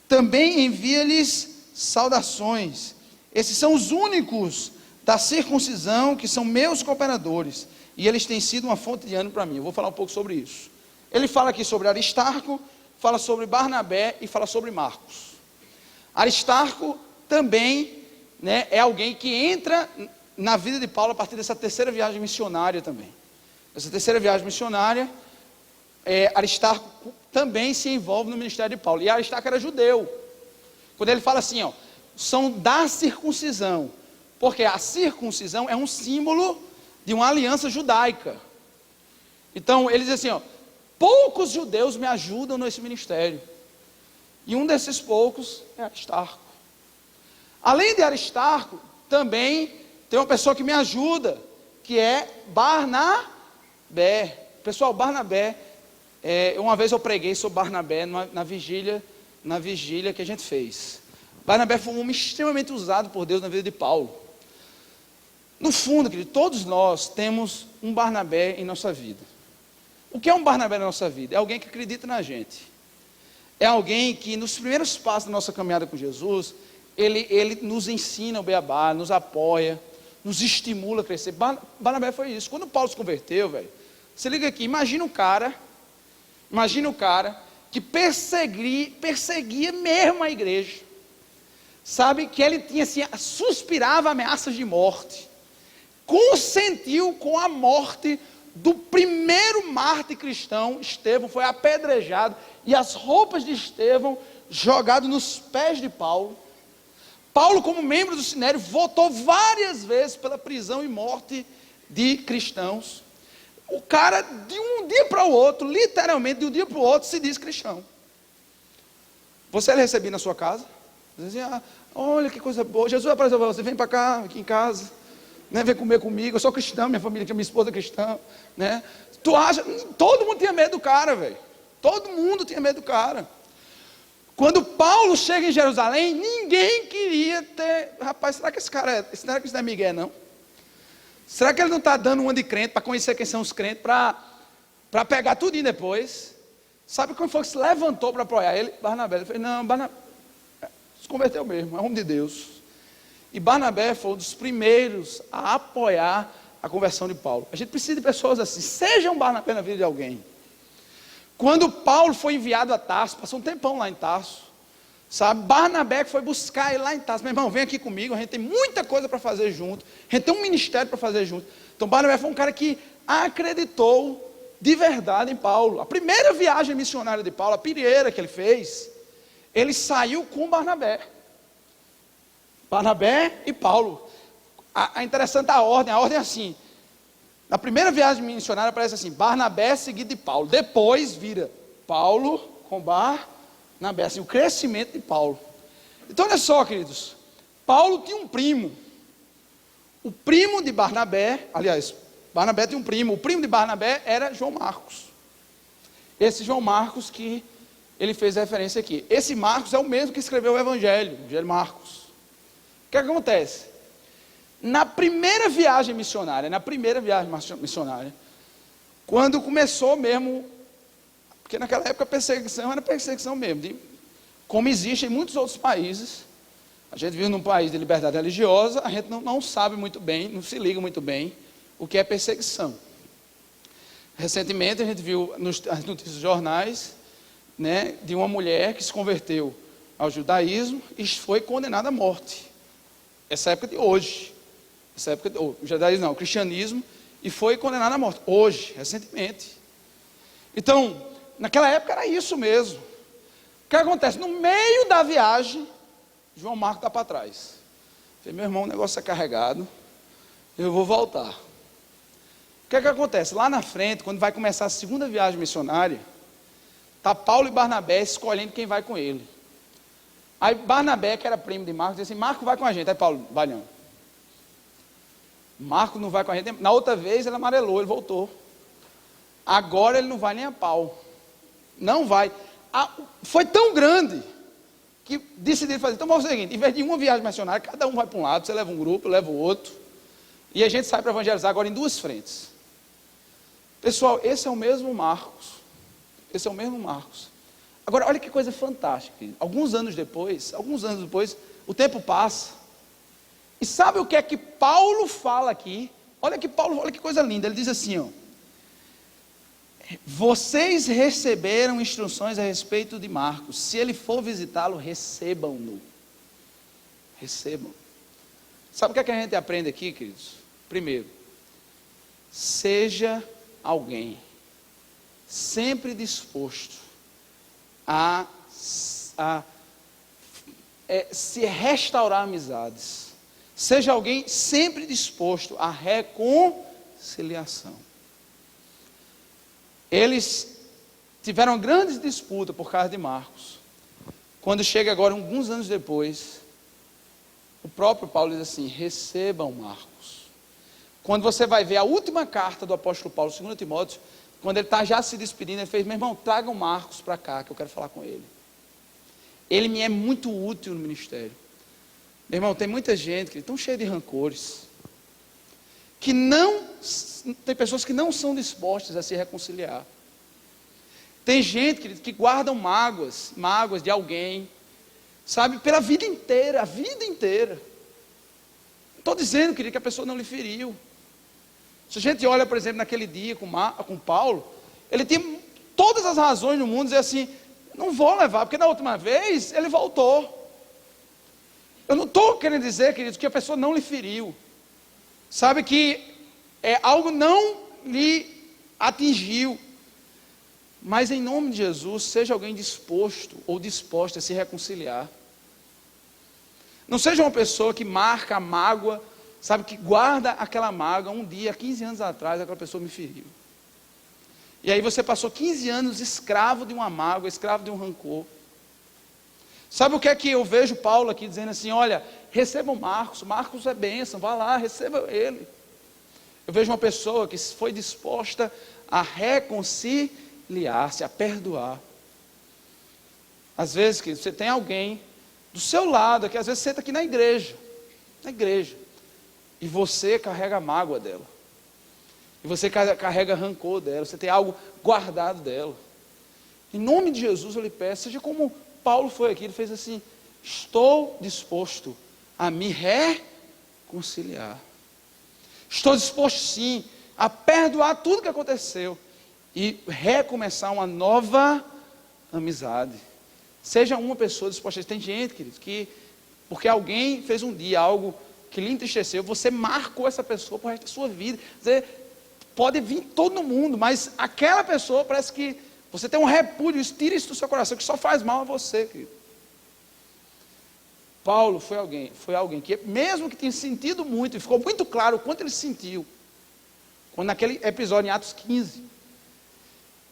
também envia-lhes saudações. Esses são os únicos da circuncisão que são meus cooperadores, e eles têm sido uma fonte de ânimo para mim. Eu vou falar um pouco sobre isso. Ele fala aqui sobre Aristarco, fala sobre Barnabé e fala sobre Marcos. Aristarco também, né, é alguém que entra na vida de Paulo a partir dessa terceira viagem missionária também. Essa terceira viagem missionária, Aristarco também se envolve no ministério de Paulo. E Aristarco era judeu. Quando ele fala assim, ó, são da circuncisão, porque a circuncisão é um símbolo de uma aliança judaica. Então ele diz assim, ó, poucos judeus me ajudam nesse ministério, e um desses poucos é Aristarco. Além de Aristarco, também tem uma pessoa que me ajuda, que é Barnabé. Pessoal, Barnabé, uma vez eu preguei sobre Barnabé na vigília que a gente fez. Barnabé foi um homem extremamente usado por Deus na vida de Paulo. No fundo, querido, todos nós temos um Barnabé em nossa vida. O que é um Barnabé na nossa vida? É alguém que acredita na gente. É alguém que nos primeiros passos da nossa caminhada com Jesus, ele nos ensina o beabá, nos apoia, nos estimula a crescer. Barnabé foi isso. Quando Paulo se converteu, velho, você liga aqui, imagina o cara que perseguia mesmo a igreja. Sabe, que ele tinha assim, suspirava ameaças de morte. Consentiu com a morte do primeiro mártir cristão, Estevão, foi apedrejado e as roupas de Estevão jogadas nos pés de Paulo. Paulo, como membro do Sinédrio, votou várias vezes pela prisão e morte de cristãos. O cara, de um dia para o outro, literalmente de um dia para o outro, se diz cristão. Você era recebido na sua casa? Dizia, olha que coisa boa, Jesus apareceu para você, vem para cá, aqui em casa, né, vem comer comigo, eu sou cristão, minha família, minha esposa é cristã, né? Tu acha, todo mundo tinha medo do cara, velho, todo mundo tinha medo do cara. Quando Paulo chega em Jerusalém, ninguém queria ter, rapaz, será que esse cara será que isso não é Miguel, não? Será que ele não está dando uma de crente, para conhecer quem são os crentes, para pegar tudinho depois? Sabe quando foi que se levantou para apoiar ele? Barnabé. Ele falou, não, Barnabé se converteu mesmo, é homem de Deus. E Barnabé foi um dos primeiros a apoiar a conversão de Paulo. A gente precisa de pessoas assim, seja um Barnabé na vida de alguém. Quando Paulo foi enviado a Tarso, passou um tempão lá em Tarso, sabe, Barnabé foi buscar ele lá em Tarso, meu irmão, vem aqui comigo, a gente tem muita coisa para fazer junto, a gente tem um ministério para fazer junto. Então Barnabé foi um cara que acreditou de verdade em Paulo. A primeira viagem missionária de Paulo, a primeira que ele fez, ele saiu com Barnabé e Paulo. É interessante a ordem é assim, na primeira viagem missionária aparece assim, Barnabé seguido de Paulo, depois vira Paulo com Barnabé, assim, o crescimento de Paulo. Então olha só, queridos, Paulo tinha um primo, o primo de Barnabé, aliás, Barnabé tinha um primo, o primo de Barnabé era João Marcos, esse João Marcos que ele fez referência aqui, esse Marcos é o mesmo que escreveu o Evangelho Marcos. O que acontece? Na primeira viagem missionária, quando começou mesmo, porque naquela época a perseguição era perseguição mesmo, como existe em muitos outros países. A gente vive num país de liberdade religiosa, a gente não sabe muito bem, não se liga muito bem o que é perseguição. Recentemente a gente viu nas notícias dos jornais, né, de uma mulher que se converteu ao judaísmo e foi condenada à morte. Essa época de hoje. O judaísmo não, o cristianismo, e foi condenado à morte, hoje, recentemente. Então, naquela época era isso mesmo. O que acontece? No meio da viagem, João Marcos está para trás. Falei, meu irmão, o negócio é carregado, eu vou voltar. O que acontece? Lá na frente, quando vai começar a segunda viagem missionária, está Paulo e Barnabé escolhendo quem vai com ele. Aí Barnabé, que era primo de Marcos, disse assim, Marcos vai com a gente. Aí Paulo, vai não. Marcos não vai com a gente. Na outra vez ele amarelou, ele voltou. Agora ele não vai nem a pau. Não vai. Foi tão grande que decidiram fazer. Então vamos fazer o seguinte, em vez de uma viagem missionária, cada um vai para um lado, você leva um grupo, eu levo o outro. E a gente sai para evangelizar agora em duas frentes. Pessoal, esse é o mesmo Marcos. Agora, olha que coisa fantástica. Alguns anos depois, o tempo passa. E sabe o que é que Paulo fala aqui? Olha que coisa linda. Ele diz assim, ó. Vocês receberam instruções a respeito de Marcos. Se ele for visitá-lo, recebam-no. Recebam. Sabe o que é que a gente aprende aqui, queridos? Primeiro, seja alguém sempre disposto a se restaurar amizades. Seja alguém sempre disposto à reconciliação. Eles tiveram grandes disputas por causa de Marcos. Quando chega agora, alguns anos depois, o próprio Paulo diz assim, recebam Marcos. Quando você vai ver a última carta do apóstolo Paulo, 2 Timóteo, quando ele está já se despedindo, ele fez, meu irmão, tragam Marcos para cá, que eu quero falar com ele. Ele me é muito útil no ministério. Meu irmão, tem muita gente que estão cheia de rancores, tem pessoas que não são dispostas a se reconciliar. Tem gente que guardam mágoas de alguém, sabe, pela vida inteira, a vida inteira. Não estou dizendo, querido, que a pessoa não lhe feriu. Se a gente olha, por exemplo, naquele dia com Paulo, ele tinha todas as razões no mundo de dizer assim, não vou levar, porque na última vez ele voltou. Eu não estou querendo dizer, queridos, que a pessoa não lhe feriu. Sabe que algo não lhe atingiu. Mas em nome de Jesus, seja alguém disposto ou disposta a se reconciliar. Não seja uma pessoa que marca a mágoa, sabe, que guarda aquela mágoa. Um dia, 15 anos atrás, aquela pessoa me feriu. E aí você passou 15 anos escravo de uma mágoa, escravo de um rancor. Sabe o que é que eu vejo Paulo aqui dizendo assim, olha, recebam Marcos, Marcos é bênção, vá lá, receba ele. Eu vejo uma pessoa que foi disposta a reconciliar-se, a perdoar. Às vezes, que você tem alguém do seu lado, que às vezes senta aqui na igreja, e você carrega a mágoa dela, e você carrega rancor dela, você tem algo guardado dela. Em nome de Jesus eu lhe peço, seja como Paulo foi aqui, ele fez assim, estou disposto a me reconciliar. Estou disposto sim a perdoar tudo que aconteceu e recomeçar uma nova amizade. Seja uma pessoa disposta. Tem gente, queridos, que porque alguém fez um dia algo que lhe entristeceu, você marcou essa pessoa para o resto da sua vida. Você pode vir todo mundo, mas aquela pessoa parece que você tem um repúdio, tira isso do seu coração, que só faz mal a você, querido. Paulo foi alguém que, mesmo que tenha sentido muito, e ficou muito claro o quanto ele sentiu, quando naquele episódio em Atos 15,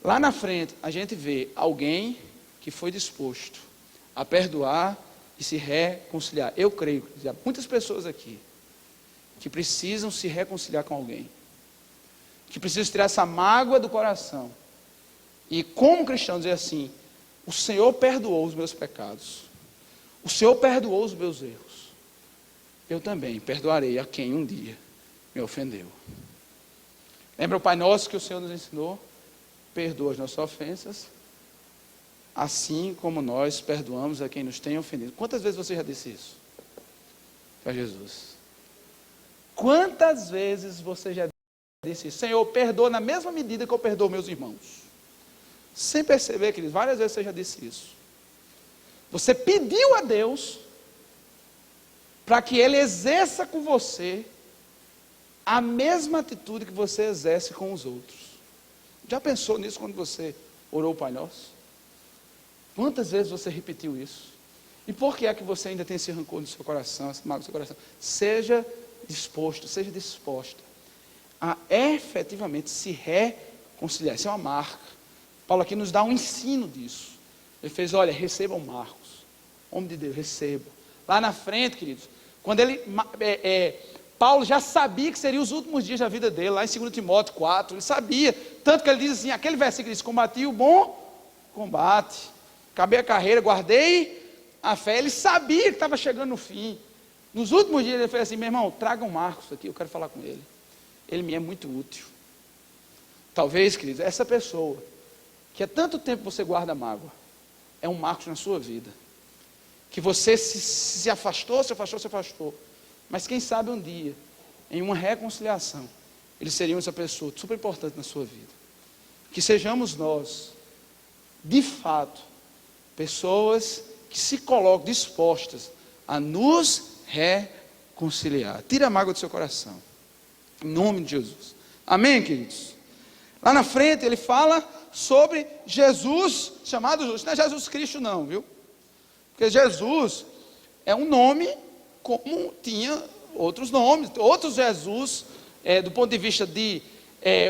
lá na frente, a gente vê alguém que foi disposto a perdoar e se reconciliar. Eu creio que há muitas pessoas aqui que precisam se reconciliar com alguém, que precisam tirar essa mágoa do coração, e como cristão dizer assim, o Senhor perdoou os meus pecados, o Senhor perdoou os meus erros, eu também perdoarei a quem um dia me ofendeu. Lembra o Pai Nosso que o Senhor nos ensinou? Perdoa as nossas ofensas, assim como nós perdoamos a quem nos tem ofendido. Quantas vezes você já disse isso para Jesus? Quantas vezes você já disse isso? Senhor, perdoa na mesma medida que eu perdoo meus irmãos. Sem perceber, queridos, várias vezes você já disse isso. Você pediu a Deus para que Ele exerça com você a mesma atitude que você exerce com os outros. Já pensou nisso quando você orou o Pai Nosso? Quantas vezes você repetiu isso? E por que é que você ainda tem esse rancor no seu coração, esse mágoa no seu coração? Seja disposto, seja disposta a efetivamente se reconciliar. Isso é uma marca. Paulo aqui nos dá um ensino disso. Ele fez, olha, recebam Marcos, homem de Deus, recebam. Lá na frente, queridos, quando Paulo já sabia que seriam os últimos dias da vida dele, lá em 2 Timóteo 4, ele sabia, tanto que ele diz assim, aquele versículo diz, combati o bom combate, acabei a carreira, guardei a fé. Ele sabia que estava chegando no fim. Nos últimos dias ele fez assim, meu irmão, tragam Marcos aqui, eu quero falar com ele. Ele me é muito útil. Talvez, queridos, essa pessoa, que há tanto tempo você guarda mágoa, é um Marcos na sua vida. Que você se afastou, mas quem sabe um dia, em uma reconciliação, eles seriam essa pessoa super importante na sua vida. Que sejamos nós, de fato, pessoas que se colocam dispostas a nos reconciliar. Tira a mágoa do seu coração, em nome de Jesus. Amém, queridos? Lá na frente ele fala sobre Jesus, chamado Jesus. Não é Jesus Cristo não, viu? Porque Jesus é um nome como tinha outros nomes, outros Jesus, do ponto de vista de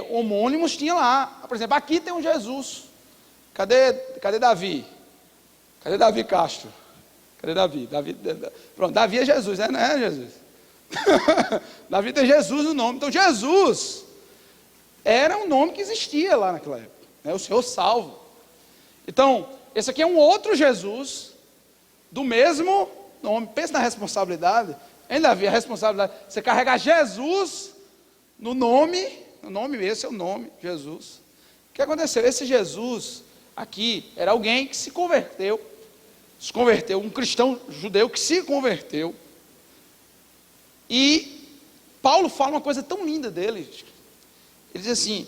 homônimos, tinha lá. Por exemplo, aqui tem um Jesus. Cadê Davi? Cadê Davi Castro? Cadê Davi? Pronto, Davi é Jesus, né? Não é Jesus? Davi tem Jesus no nome. Então Jesus era um nome que existia lá naquela época, né? O Senhor salvo. Então, esse aqui é um outro Jesus, do mesmo nome. Pensa na responsabilidade. Hein, Davi? A responsabilidade. Você carregar Jesus no nome, esse é o nome, Jesus. O que aconteceu? Esse Jesus aqui era alguém que se converteu, um cristão judeu que se converteu. E Paulo fala uma coisa tão linda dele. Ele diz assim,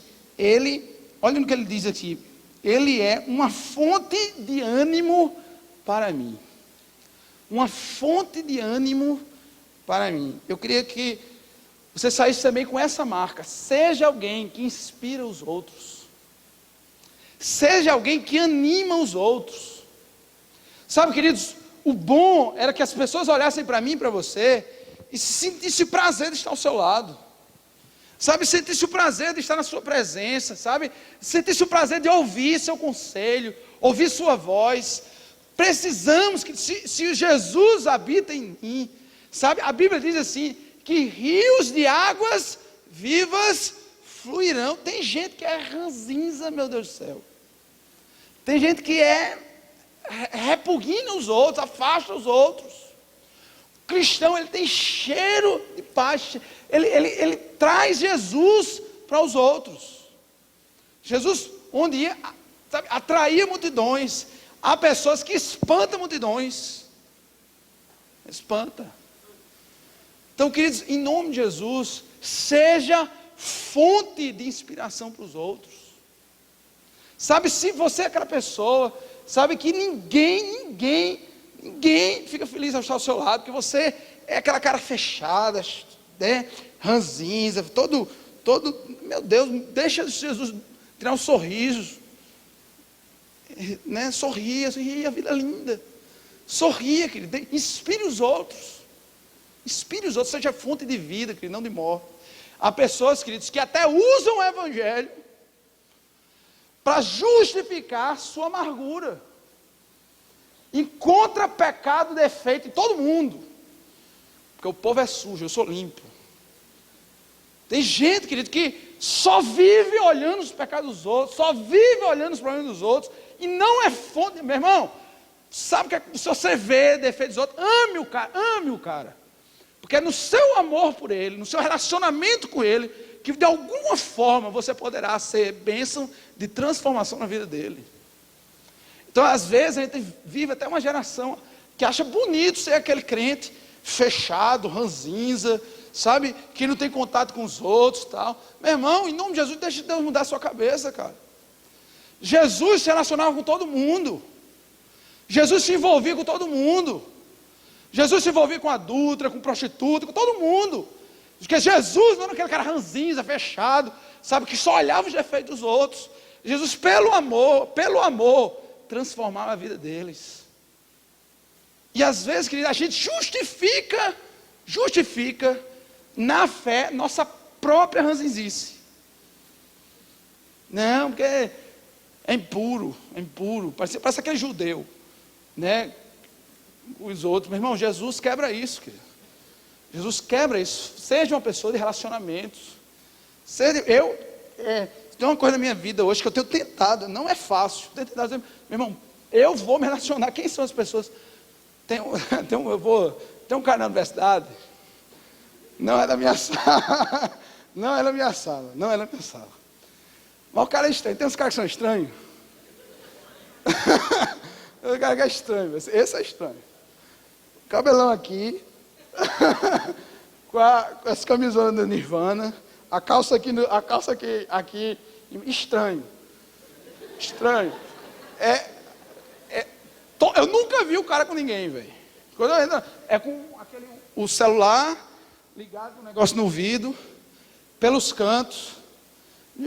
olha no que ele diz aqui, ele é uma fonte de ânimo para mim. Uma fonte de ânimo para mim. Eu queria que você saísse também com essa marca. Seja alguém que inspira os outros. Seja alguém que anima os outros. Sabe, queridos, o bom era que as pessoas olhassem para mim e para você e sentissem o prazer de estar ao seu lado. Sabe, sentisse o prazer de estar na sua presença, sabe? Sentisse o prazer de ouvir seu conselho, ouvir sua voz. Precisamos que, se Jesus habita em mim, sabe? A Bíblia diz assim, que rios de águas vivas fluirão. Tem gente que é ranzinza, meu Deus do céu. Tem gente que repugna os outros, afasta os outros. O cristão, ele tem cheiro de paz. Ele traz Jesus para os outros. Jesus, onde ia, sabe, atraía multidões. Há pessoas que espantam multidões. Espanta. Então, queridos, em nome de Jesus, seja fonte de inspiração para os outros. Sabe, se você é aquela pessoa, sabe que ninguém fica feliz ao estar ao seu lado, porque você é aquela cara fechada, né, ranzinza, todo, meu Deus, deixa Jesus tirar um sorriso, né, sorria, a vida é linda, sorria, querido, inspire os outros, seja fonte de vida, querido, não de morte. Há pessoas, queridos, que até usam o evangelho para justificar sua amargura. Encontra pecado, defeito em todo mundo, porque o povo é sujo, eu sou limpo. Tem gente, querido, que só vive olhando os pecados dos outros, só vive olhando os problemas dos outros, e não é fonte. Meu irmão, sabe que se você vê defeitos dos outros, ame o cara, porque é no seu amor por ele, no seu relacionamento com ele, que de alguma forma você poderá ser bênção de transformação na vida dele. Então, às vezes, a gente vive até uma geração que acha bonito ser aquele crente fechado, ranzinza, sabe, que não tem contato com os outros e tal. Meu irmão, em nome de Jesus, deixe Deus mudar a sua cabeça, cara. Jesus se relacionava com todo mundo. Jesus se envolvia com todo mundo. Jesus se envolvia com adúltera, com prostituta, com todo mundo. Porque Jesus não era aquele cara ranzinza, fechado, sabe, que só olhava os defeitos dos outros. Jesus, pelo amor, transformava a vida deles. E às vezes, querido, a gente justifica na fé nossa própria ranzinzice. Não, porque é impuro, parece aquele judeu, né, os outros. Meu irmão, Jesus quebra isso, querido. Jesus quebra isso. Seja uma pessoa de relacionamentos. Tem uma coisa na minha vida hoje que eu tenho tentado, não é fácil. Tenho tentado dizer, meu irmão, eu vou me relacionar. Quem são as pessoas? Tem um cara na universidade, não é da minha sala, não é da minha sala. Mas o cara é estranho. Tem uns caras que são estranhos. O cara que é estranho, esse é estranho. Cabelão aqui, com as camisolas do Nirvana, a calça aqui, estranho. Eu nunca vi o cara com ninguém, velho. É com o celular ligado com o negócio no ouvido, pelos cantos.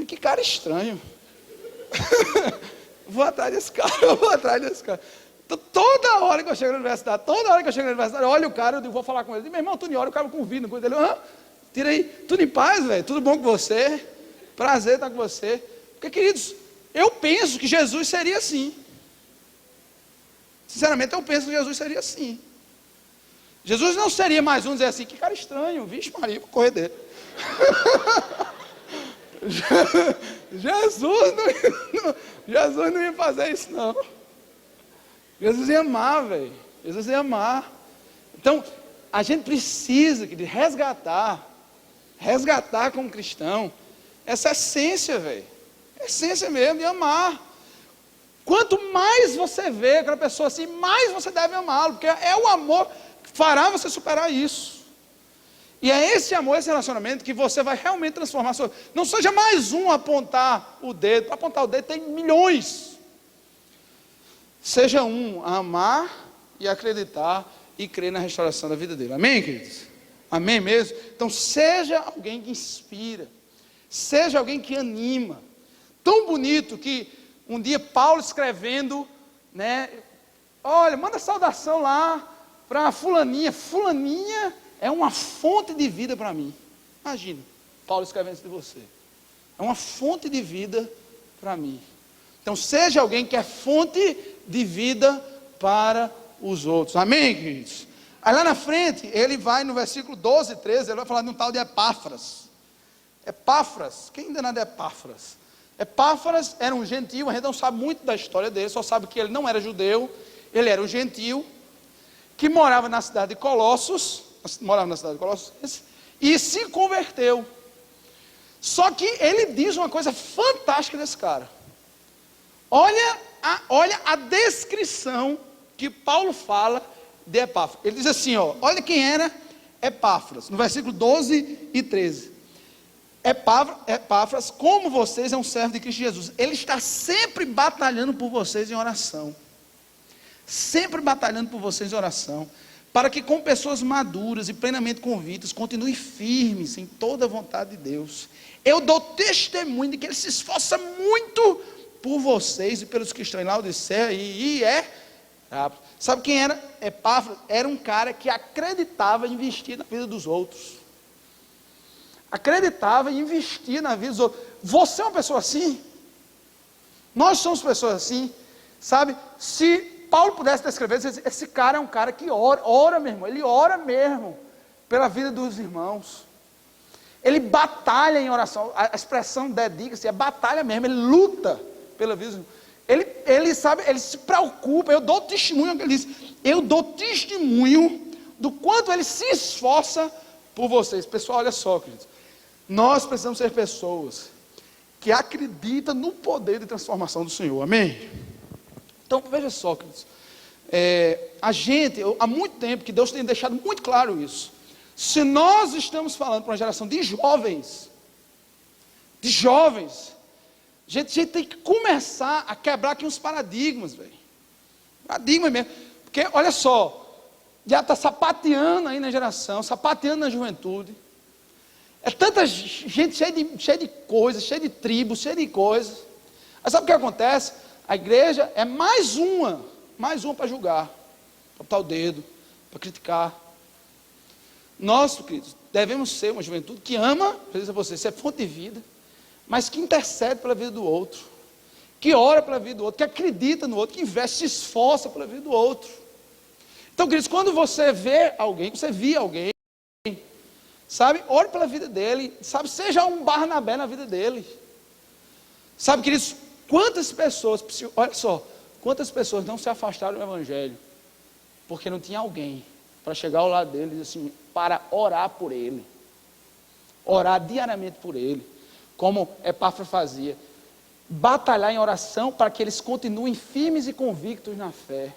Que cara estranho. Vou atrás desse cara. Toda hora que eu chego na universidade, olha o cara, eu vou falar com ele. Meu irmão, tu me olha, o cara convida, coisa dele. Tira aí, tudo em paz, velho, tudo bom com você? Prazer estar com você. Porque, queridos, eu penso que Jesus seria assim. Sinceramente, eu penso que Jesus seria assim. Jesus não seria mais um dizer assim, que cara estranho, vixe Maria, vou correr dele. Jesus não ia fazer isso, não. Jesus ia amar, velho. Jesus ia amar. Então, a gente precisa resgatar como cristão, essa essência, velho. Essência mesmo de amar. Quanto mais você vê aquela pessoa assim, mais você deve amá-lo, porque é o amor que fará você superar isso. E é esse amor, esse relacionamento que você vai realmente transformar a sua vida. Não seja mais um a apontar o dedo. Para apontar o dedo tem milhões. Seja um a amar e acreditar e crer na restauração da vida dele. Amém, queridos? Amém mesmo? Então seja alguém que inspira. Seja alguém que anima. Tão bonito que um dia Paulo escrevendo, né? Olha, manda saudação lá para fulaninha. Fulaninha é uma fonte de vida para mim. Imagina, Paulo escrevendo isso de você. É uma fonte de vida para mim. Então seja alguém que é fonte de vida para os outros. Amém, queridos? Aí lá na frente, ele vai no versículo 12 e 13, ele vai falar de um tal de Epáfras. Epáfras, quem ainda não é de Epáfras? Epáfras era um gentil, a gente não sabe muito da história dele, só sabe que ele não era judeu, ele era um gentil, que morava na cidade de Colossos, e se converteu. Só que ele diz uma coisa fantástica desse cara. Olha a descrição que Paulo fala de Epáfras. Ele diz assim, olha quem era Epáfras, no versículo 12 e 13. Epáfras, como vocês, é um servo de Cristo Jesus. Ele está sempre batalhando por vocês em oração. Sempre batalhando por vocês em oração. Para que com pessoas maduras e plenamente convictas, continuem firmes em toda a vontade de Deus. Eu dou testemunho de que ele se esforça muito por vocês e pelos que estão em Laodiceia Sabe quem era Epáfras? Era um cara que acreditava em investir na vida dos outros. Acreditava em investir na vida dos outros. Você é uma pessoa assim? Nós somos pessoas assim, sabe? Se Paulo pudesse descrever, esse cara é um cara que ora meu irmão, ele ora mesmo pela vida dos irmãos. Ele batalha em oração, a expressão dedica-se, é batalha mesmo, ele luta pela vida dos irmãos. Ele sabe, ele se preocupa, eu dou testemunho, ele diz, eu dou testemunho do quanto ele se esforça por vocês. Pessoal, olha só, queridos, nós precisamos ser pessoas que acreditam no poder de transformação do Senhor, amém? Então, veja só, queridos, há muito tempo que Deus tem deixado muito claro isso. Se nós estamos falando para uma geração de jovens, a gente tem que começar a quebrar aqui uns paradigmas, velho. Paradigma mesmo. Porque, olha só, já está sapateando aí na geração, sapateando na juventude. É tanta gente cheia de coisas, cheia de tribos, cheia de coisas. Aí sabe o que acontece? A igreja é mais uma para julgar, para botar o dedo, para criticar. Nós, queridos, devemos ser uma juventude que ama, precisa você, isso é fonte de vida, mas que intercede pela vida do outro, que ora pela vida do outro, que acredita no outro, que investe, se esforça pela vida do outro. Então, queridos, quando você vê alguém, você vê alguém, sabe, ore pela vida dele, sabe, seja um Barnabé na vida dele. Sabe, queridos, quantas pessoas, olha só, quantas pessoas não se afastaram do Evangelho, porque não tinha alguém para chegar ao lado dele e dizer assim, para orar por ele, orar diariamente por ele, como Epáfras fazia, batalhar em oração para que eles continuem firmes e convictos na fé,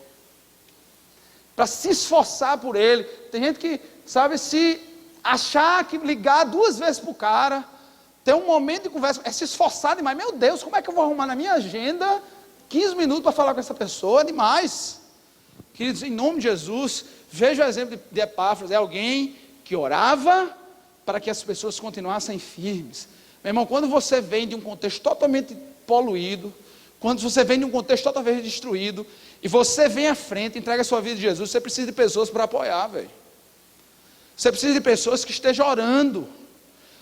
para se esforçar por ele. Tem gente que, sabe, se achar que ligar 2 vezes para o cara, ter um momento de conversa, é se esforçar demais. Meu Deus, como é que eu vou arrumar na minha agenda 15 minutos para falar com essa pessoa? É demais. Queridos, em nome de Jesus, veja o exemplo de Epáfras, é alguém que orava para que as pessoas continuassem firmes. Meu irmão, quando você vem de um contexto totalmente poluído, quando você vem de um contexto totalmente destruído, e você vem à frente, entrega a sua vida a Jesus, você precisa de pessoas para apoiar, velho. Você precisa de pessoas que estejam orando,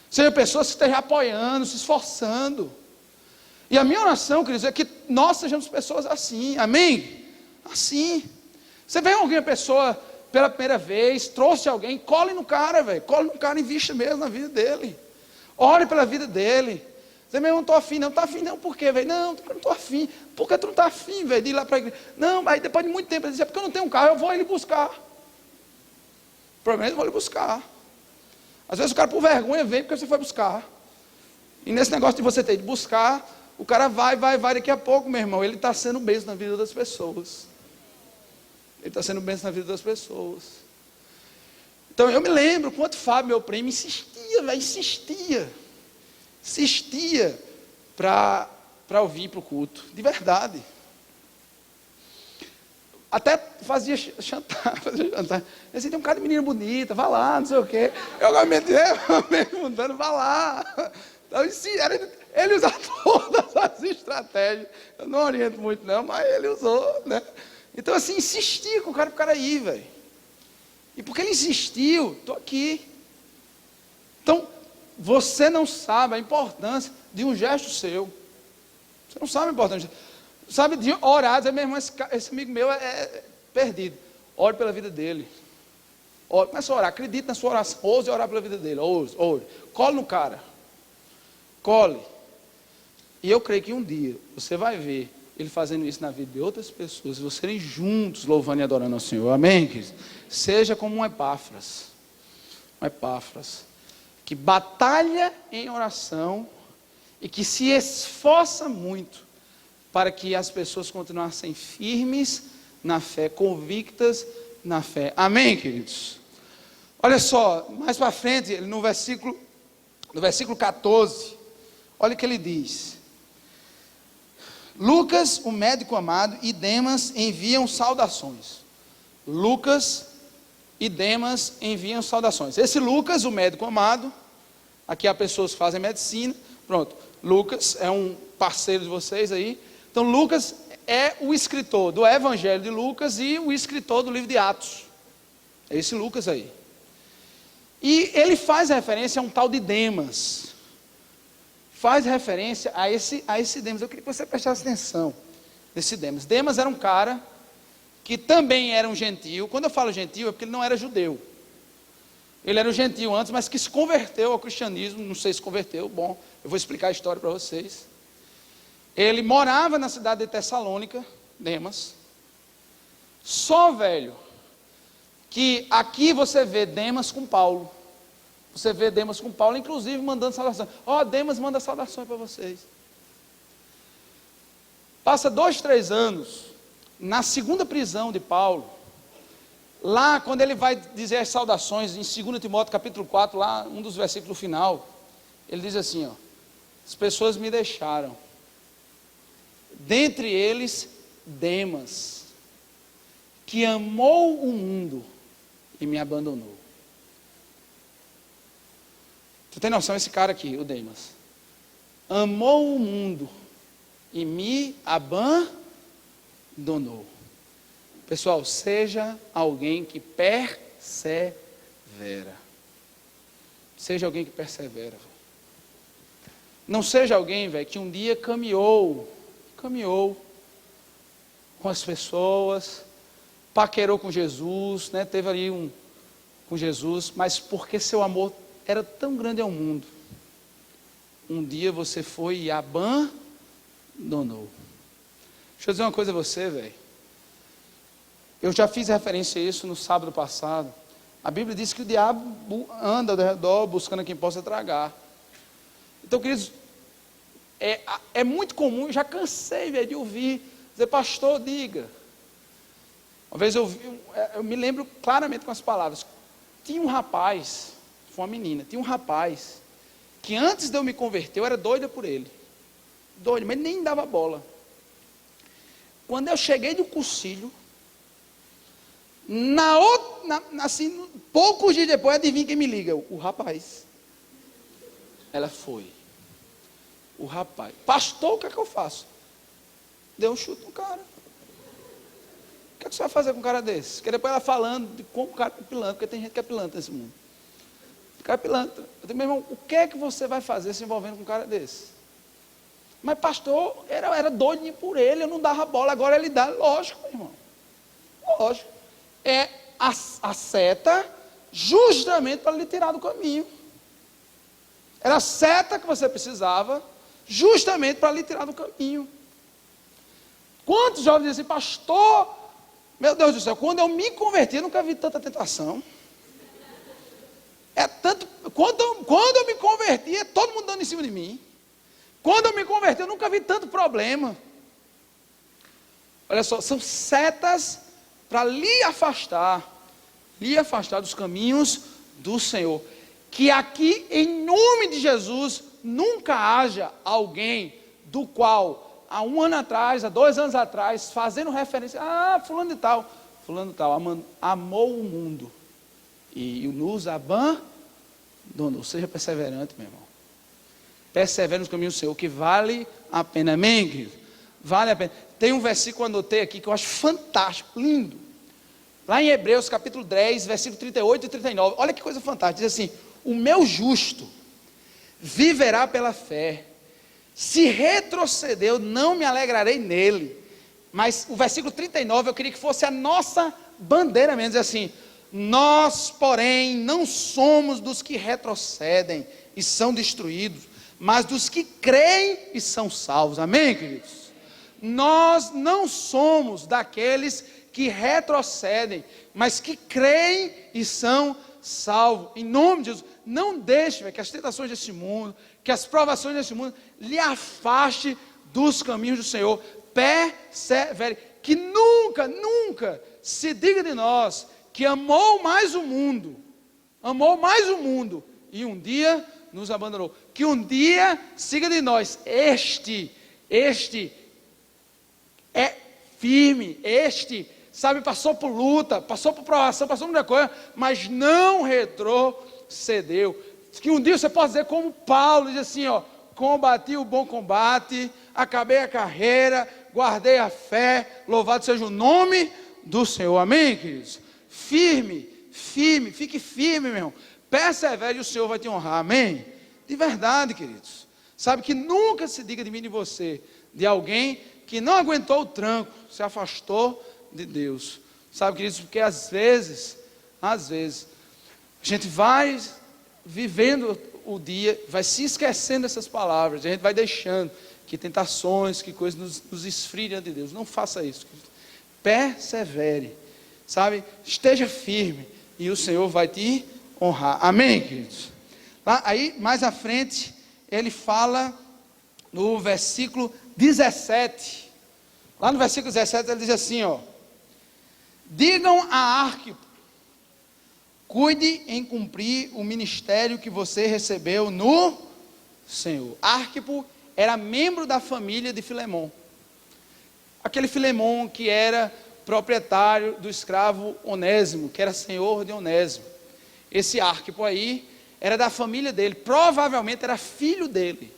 sejam pessoas que estejam apoiando, se esforçando. E a minha oração, queridos, é que nós sejamos pessoas assim, amém? Assim. Você vê alguma pessoa pela primeira vez, trouxe alguém, cole no cara, velho, cole no cara e invista mesmo na vida dele. Ore pela vida dele. Você mesmo, não estou afim, não está afim, não, por quê, velho? Não estou afim. Por que tu não está afim, velho, de ir lá para a igreja? Não, aí depois de muito tempo, ele diz, é porque eu não tenho um carro, eu vou ele buscar. O problema é que eu vou ele buscar. Às vezes o cara por vergonha vem porque você foi buscar. E nesse negócio de você ter de buscar, o cara vai, daqui a pouco, meu irmão, ele está sendo bênção na vida das pessoas. Ele está sendo bênção na vida das pessoas. Então eu me lembro quanto Fábio, meu primo, insistia, velho, insistia para ouvir para o culto, de verdade. Até fazia chantar. Assim, tem um cara de menina bonita, vá lá, não sei o quê. Eu mesmo mudando, vá lá. Então, Ele usa todas as estratégias. Eu não oriento muito não, mas ele usou, né? Então assim, insistia com o cara ir, velho. E porque ele insistiu, estou aqui. Então, você não sabe a importância de um gesto seu. Você não sabe a importância. Sabe de orar, dizer, meu irmão, esse amigo meu é perdido. Ore pela vida dele. Começa a orar, acredite na sua oração. Ouse orar pela vida dele. Ouse. Cole no cara. Cole. E eu creio que um dia você vai ver ele fazendo isso na vida de outras pessoas, e vocês juntos louvando e adorando ao Senhor. Amém, queridos? Seja como um Epáfras. Um Epáfras. Que batalha em oração e que se esforça muito para que as pessoas continuassem firmes na fé, convictas na fé. Amém, queridos? Olha só, mais para frente, no versículo 14, olha o que ele diz. Lucas, o médico amado, e Demas enviam saudações. Lucas e Demas enviam saudações. Esse Lucas, o médico amado, aqui há pessoas que fazem medicina, pronto, Lucas é um parceiro de vocês aí. Então Lucas é o escritor do Evangelho de Lucas e o escritor do livro de Atos. É esse Lucas aí. E ele faz referência a um tal de Demas. Faz referência a esse Demas. Eu queria que você prestasse atenção nesse Demas. Demas era um cara que também era um gentio. Quando eu falo gentio é porque ele não era judeu. Ele era um gentio antes, mas que se converteu ao cristianismo. Não sei se converteu, bom, eu vou explicar a história para vocês. Ele morava na cidade de Tessalônica, Demas. Só, velho, que aqui você vê Demas com Paulo. Você vê Demas com Paulo, inclusive mandando saudações. Demas manda saudações para vocês. Passa 2, 3 anos, na segunda prisão de Paulo, lá quando ele vai dizer as saudações, em 2 Timóteo capítulo 4, lá um dos versículos final, ele diz assim, as pessoas me deixaram, dentre eles Demas, que amou o mundo e me abandonou. Você tem noção, esse cara aqui, o Demas, amou o mundo e me abandonou. Pessoal, seja alguém que persevera. Seja alguém que persevera. Não seja alguém, velho, que um dia caminhou com as pessoas, paquerou com Jesus, né? Teve ali com Jesus, mas porque seu amor era tão grande ao mundo, um dia você foi e abandonou. Deixa eu dizer uma coisa a você, velho. Eu já fiz referência a isso no sábado passado. A Bíblia diz que o diabo anda ao redor buscando quem possa tragar. Então, queridos, é muito comum, eu já cansei, velho, de ouvir, dizer, pastor, diga. Uma vez eu me lembro claramente com as palavras. Tinha um rapaz, foi uma menina, tinha um rapaz, que antes de eu me converter, eu era doida por ele. Doido, mas nem dava bola. Quando eu cheguei do cursilho, assim, poucos dias depois, adivinha quem me liga? O rapaz. Ela foi. O rapaz. Pastor, o que é que eu faço? Deu um chute no cara. O que é que você vai fazer com um cara desse? Porque depois ela falando de como o cara é pilantra, porque tem gente que é pilantra nesse mundo. O cara é pilantra. Eu digo, meu irmão, o que é que você vai fazer se envolvendo com um cara desse? Mas pastor, era doido por ele, eu não dava bola, agora ele dá, lógico, meu irmão. Lógico. É a seta justamente para lhe tirar do caminho. Era a seta que você precisava, justamente para lhe tirar do caminho. Quantos jovens dizem assim, pastor, meu Deus do céu, quando eu me converti, eu nunca vi tanta tentação. Quando eu me converti, é todo mundo dando em cima de mim. Quando eu me converti, eu nunca vi tanto problema. Olha só, são setas para lhe afastar dos caminhos do Senhor. Que aqui, em nome de Jesus, nunca haja alguém do qual, há 1 ano atrás, há 2 anos atrás, fazendo referência, fulano de tal, amou o mundo e nos abandonou. Seja perseverante, meu irmão. Persevere nos caminhos do Senhor, que vale a pena. Amém, querido? Vale a pena. Tem um versículo que eu anotei aqui que eu acho fantástico, lindo. Lá em Hebreus capítulo 10, versículo 38 e 39. Olha que coisa fantástica. Diz assim: o meu justo viverá pela fé. Se retroceder, eu não me alegrarei nele. Mas o versículo 39 eu queria que fosse a nossa bandeira mesmo. Diz assim: nós, porém, não somos dos que retrocedem e são destruídos, mas dos que creem e são salvos. Amém, queridos? Nós não somos daqueles que retrocedem, mas que creem e são salvos. Em nome de Jesus, não deixe que as tentações desse mundo, que as provações desse mundo lhe afaste dos caminhos do Senhor. Persevere, que nunca, nunca se diga de nós que amou mais o mundo e um dia nos abandonou. Que um dia siga de nós, este é firme, passou por luta, passou por provação, passou por muita coisa, mas não retrocedeu. Que um dia você possa dizer como Paulo, diz assim, combati o bom combate, acabei a carreira, guardei a fé, louvado seja o nome do Senhor. Amém, queridos? Firme, fique firme, meu irmão. Persevere e o Senhor vai te honrar. Amém? De verdade, queridos. Sabe que nunca se diga de mim e de você, de alguém que não aguentou o tranco, se afastou de Deus. Sabe, queridos, porque às vezes, a gente vai vivendo o dia, vai se esquecendo dessas palavras, a gente vai deixando que tentações, que coisas nos esfriem diante de Deus. Não faça isso, queridos. Persevere, sabe, esteja firme e o Senhor vai te honrar. Amém, queridos? Aí, mais à frente, ele fala no versículo 17, lá no versículo 17 ele diz assim, digam a Arquipo, cuide em cumprir o ministério que você recebeu no Senhor. Arquipo era membro da família de Filemon, aquele Filemon que era proprietário do escravo Onésimo, que era senhor de Onésimo. Esse Arquipo aí era da família dele, provavelmente era filho dele.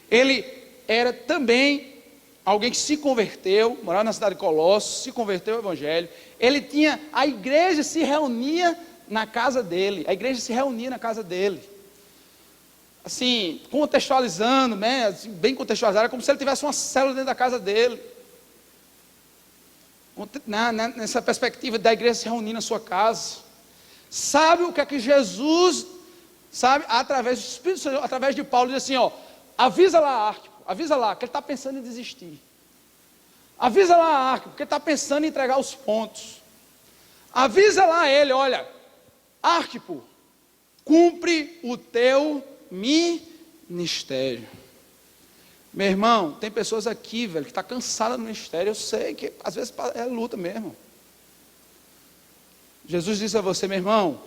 Ele era também alguém que se converteu, morava na cidade de Colossos, se converteu ao evangelho. A igreja se reunia na casa dele, assim, contextualizando, né, assim, bem contextualizado, era como se ele tivesse uma célula dentro da casa dele, nessa perspectiva da igreja se reunir na sua casa. Sabe o que é que Jesus, sabe, através do Espírito Santo, através de Paulo, diz assim, avisa lá Arquipo, avisa lá, que ele está pensando em desistir. Avisa lá Arquipo, porque ele está pensando em entregar os pontos. Avisa lá ele, olha, Arquipo, cumpre o teu ministério. Meu irmão, tem pessoas aqui, velho, que estão cansadas do ministério. Eu sei que às vezes é luta mesmo. Jesus disse a você, meu irmão,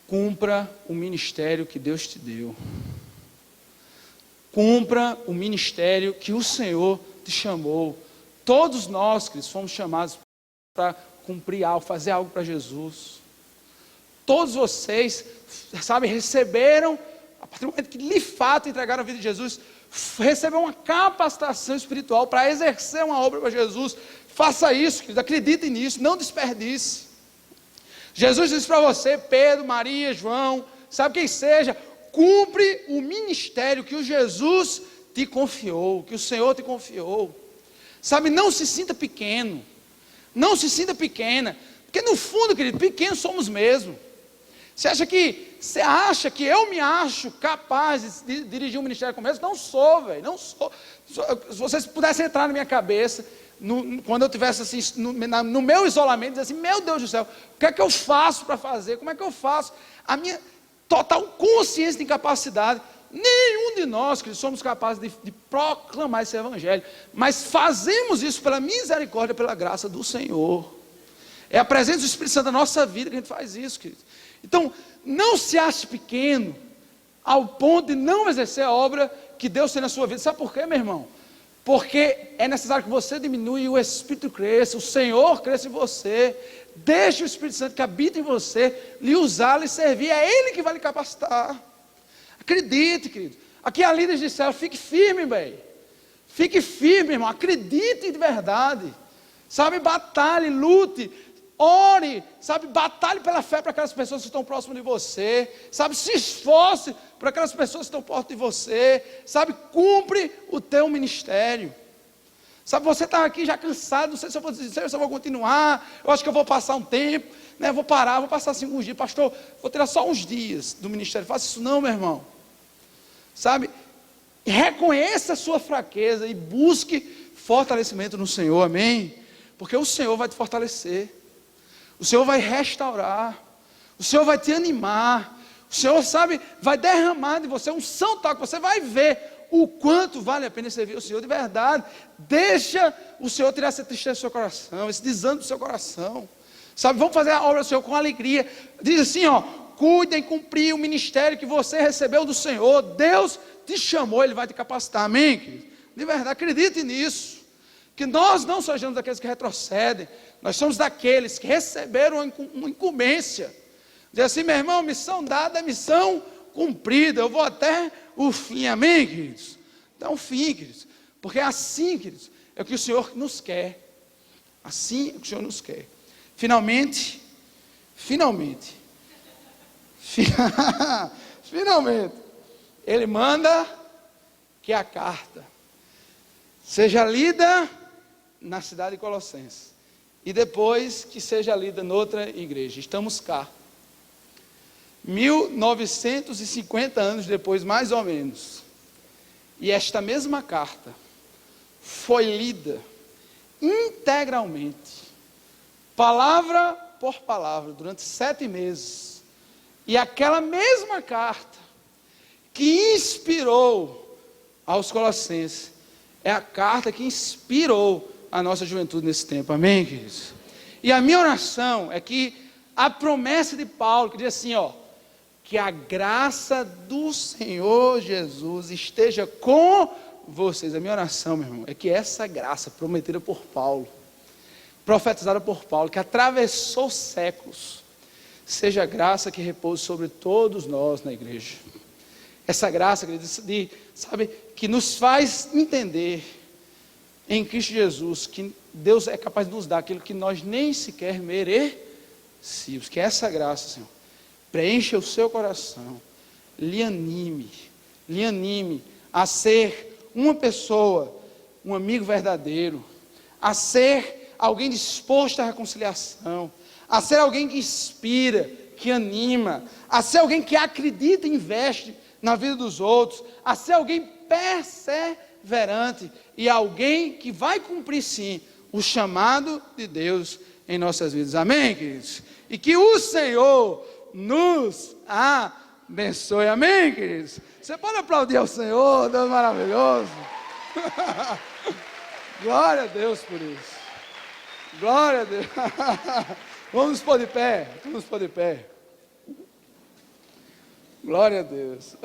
cumpra o ministério que Deus te deu. Cumpra o ministério que o Senhor te chamou. Todos nós, Cristo, fomos chamados para cumprir algo, fazer algo para Jesus. Todos vocês, sabe, receberam, a partir do momento que de fato entregaram a vida de Jesus, receberam uma capacitação espiritual para exercer uma obra para Jesus. Faça isso, querido, acredite nisso, não desperdice. Jesus disse para você, Pedro, Maria, João, sabe quem seja, cumpre o ministério que o Jesus te confiou, que o Senhor te confiou. Sabe, não se sinta pequeno, não se sinta pequena, porque no fundo, querido, pequenos somos mesmo. Você acha que eu me acho capaz de dirigir um ministério como esse? Não sou, velho, não sou. Se vocês pudessem entrar na minha cabeça, quando eu estivesse assim, no meu isolamento, dizer assim, meu Deus do céu, o que é que eu faço para fazer? Como é que eu faço? A minha total consciência de incapacidade. Nenhum de nós que somos capazes de proclamar esse evangelho, mas fazemos isso pela misericórdia, pela graça do Senhor. É a presença do Espírito Santo na nossa vida que a gente faz isso, querido. Então, não se ache pequeno ao ponto de não exercer a obra que Deus tem na sua vida. Sabe por quê, meu irmão? Porque é necessário que você diminua e o Espírito cresça, o Senhor cresça em você. Deixe o Espírito Santo que habita em você lhe usar, lhe servir. É Ele que vai lhe capacitar. Acredite, querido. Aqui a líderes de célula, fique firme, bem. Fique firme, irmão. Acredite de verdade. Sabe, batalhe, lute, ore. Sabe, batalhe pela fé para aquelas pessoas que estão próximas de você. Sabe, se esforce para aquelas pessoas que estão próximas de você. Sabe, cumpre o teu ministério. Sabe, você está aqui já cansado, não sei se eu vou dizer, se eu vou continuar, eu acho que eu vou passar um tempo, né? Vou parar, vou passar assim uns dias, pastor, vou tirar só uns dias do ministério. Faça isso não, meu irmão. Sabe, reconheça a sua fraqueza e busque fortalecimento no Senhor, amém? Porque o Senhor vai te fortalecer, o Senhor vai restaurar, o Senhor vai te animar, o Senhor, sabe, vai derramar de você unção tal que você vai ver o quanto vale a pena servir o Senhor de verdade. Deixa o Senhor tirar essa tristeza do seu coração, esse desânimo do seu coração. Sabe, vamos fazer a obra do Senhor com alegria. Diz assim, ó, cuide em cumprir o ministério que você recebeu do Senhor. Deus te chamou, Ele vai te capacitar, amém, querido? De verdade, acredite nisso. Que nós não sejamos daqueles que retrocedem, nós somos daqueles que receberam uma incumbência. Diz assim, meu irmão, missão dada é missão cumprida, eu vou até o fim, amém, queridos? Então, o fim, queridos, porque é assim, queridos, é o que o Senhor nos quer, assim é o que o Senhor nos quer. Finalmente, Ele manda que a carta seja lida na cidade de Colossenses, e depois que seja lida noutra igreja. Estamos cá, 1950 anos depois, mais ou menos, e esta mesma carta foi lida integralmente, palavra por palavra, durante 7 meses, e aquela mesma carta que inspirou aos Colossenses, é a carta que inspirou a nossa juventude nesse tempo, amém, queridos? E a minha oração é que a promessa de Paulo, que diz assim, ó, que a graça do Senhor Jesus esteja com vocês. A minha oração, meu irmão, é que essa graça prometida por Paulo, profetizada por Paulo, que atravessou séculos, seja a graça que repousa sobre todos nós na igreja. Essa graça, sabe, que nos faz entender em Cristo Jesus que Deus é capaz de nos dar aquilo que nós nem sequer merecíamos. Que essa graça, Senhor, preencha o seu coração, lhe anime a ser uma pessoa, um amigo verdadeiro, a ser alguém disposto à reconciliação, a ser alguém que inspira, que anima, a ser alguém que acredita e investe na vida dos outros, a ser alguém perseverante e alguém que vai cumprir sim o chamado de Deus em nossas vidas, amém, queridos? E que o Senhor nos abençoe, amém, queridos? Você pode aplaudir ao Senhor, Deus maravilhoso. Glória a Deus por isso, glória a Deus. Vamos nos pôr de pé, glória a Deus.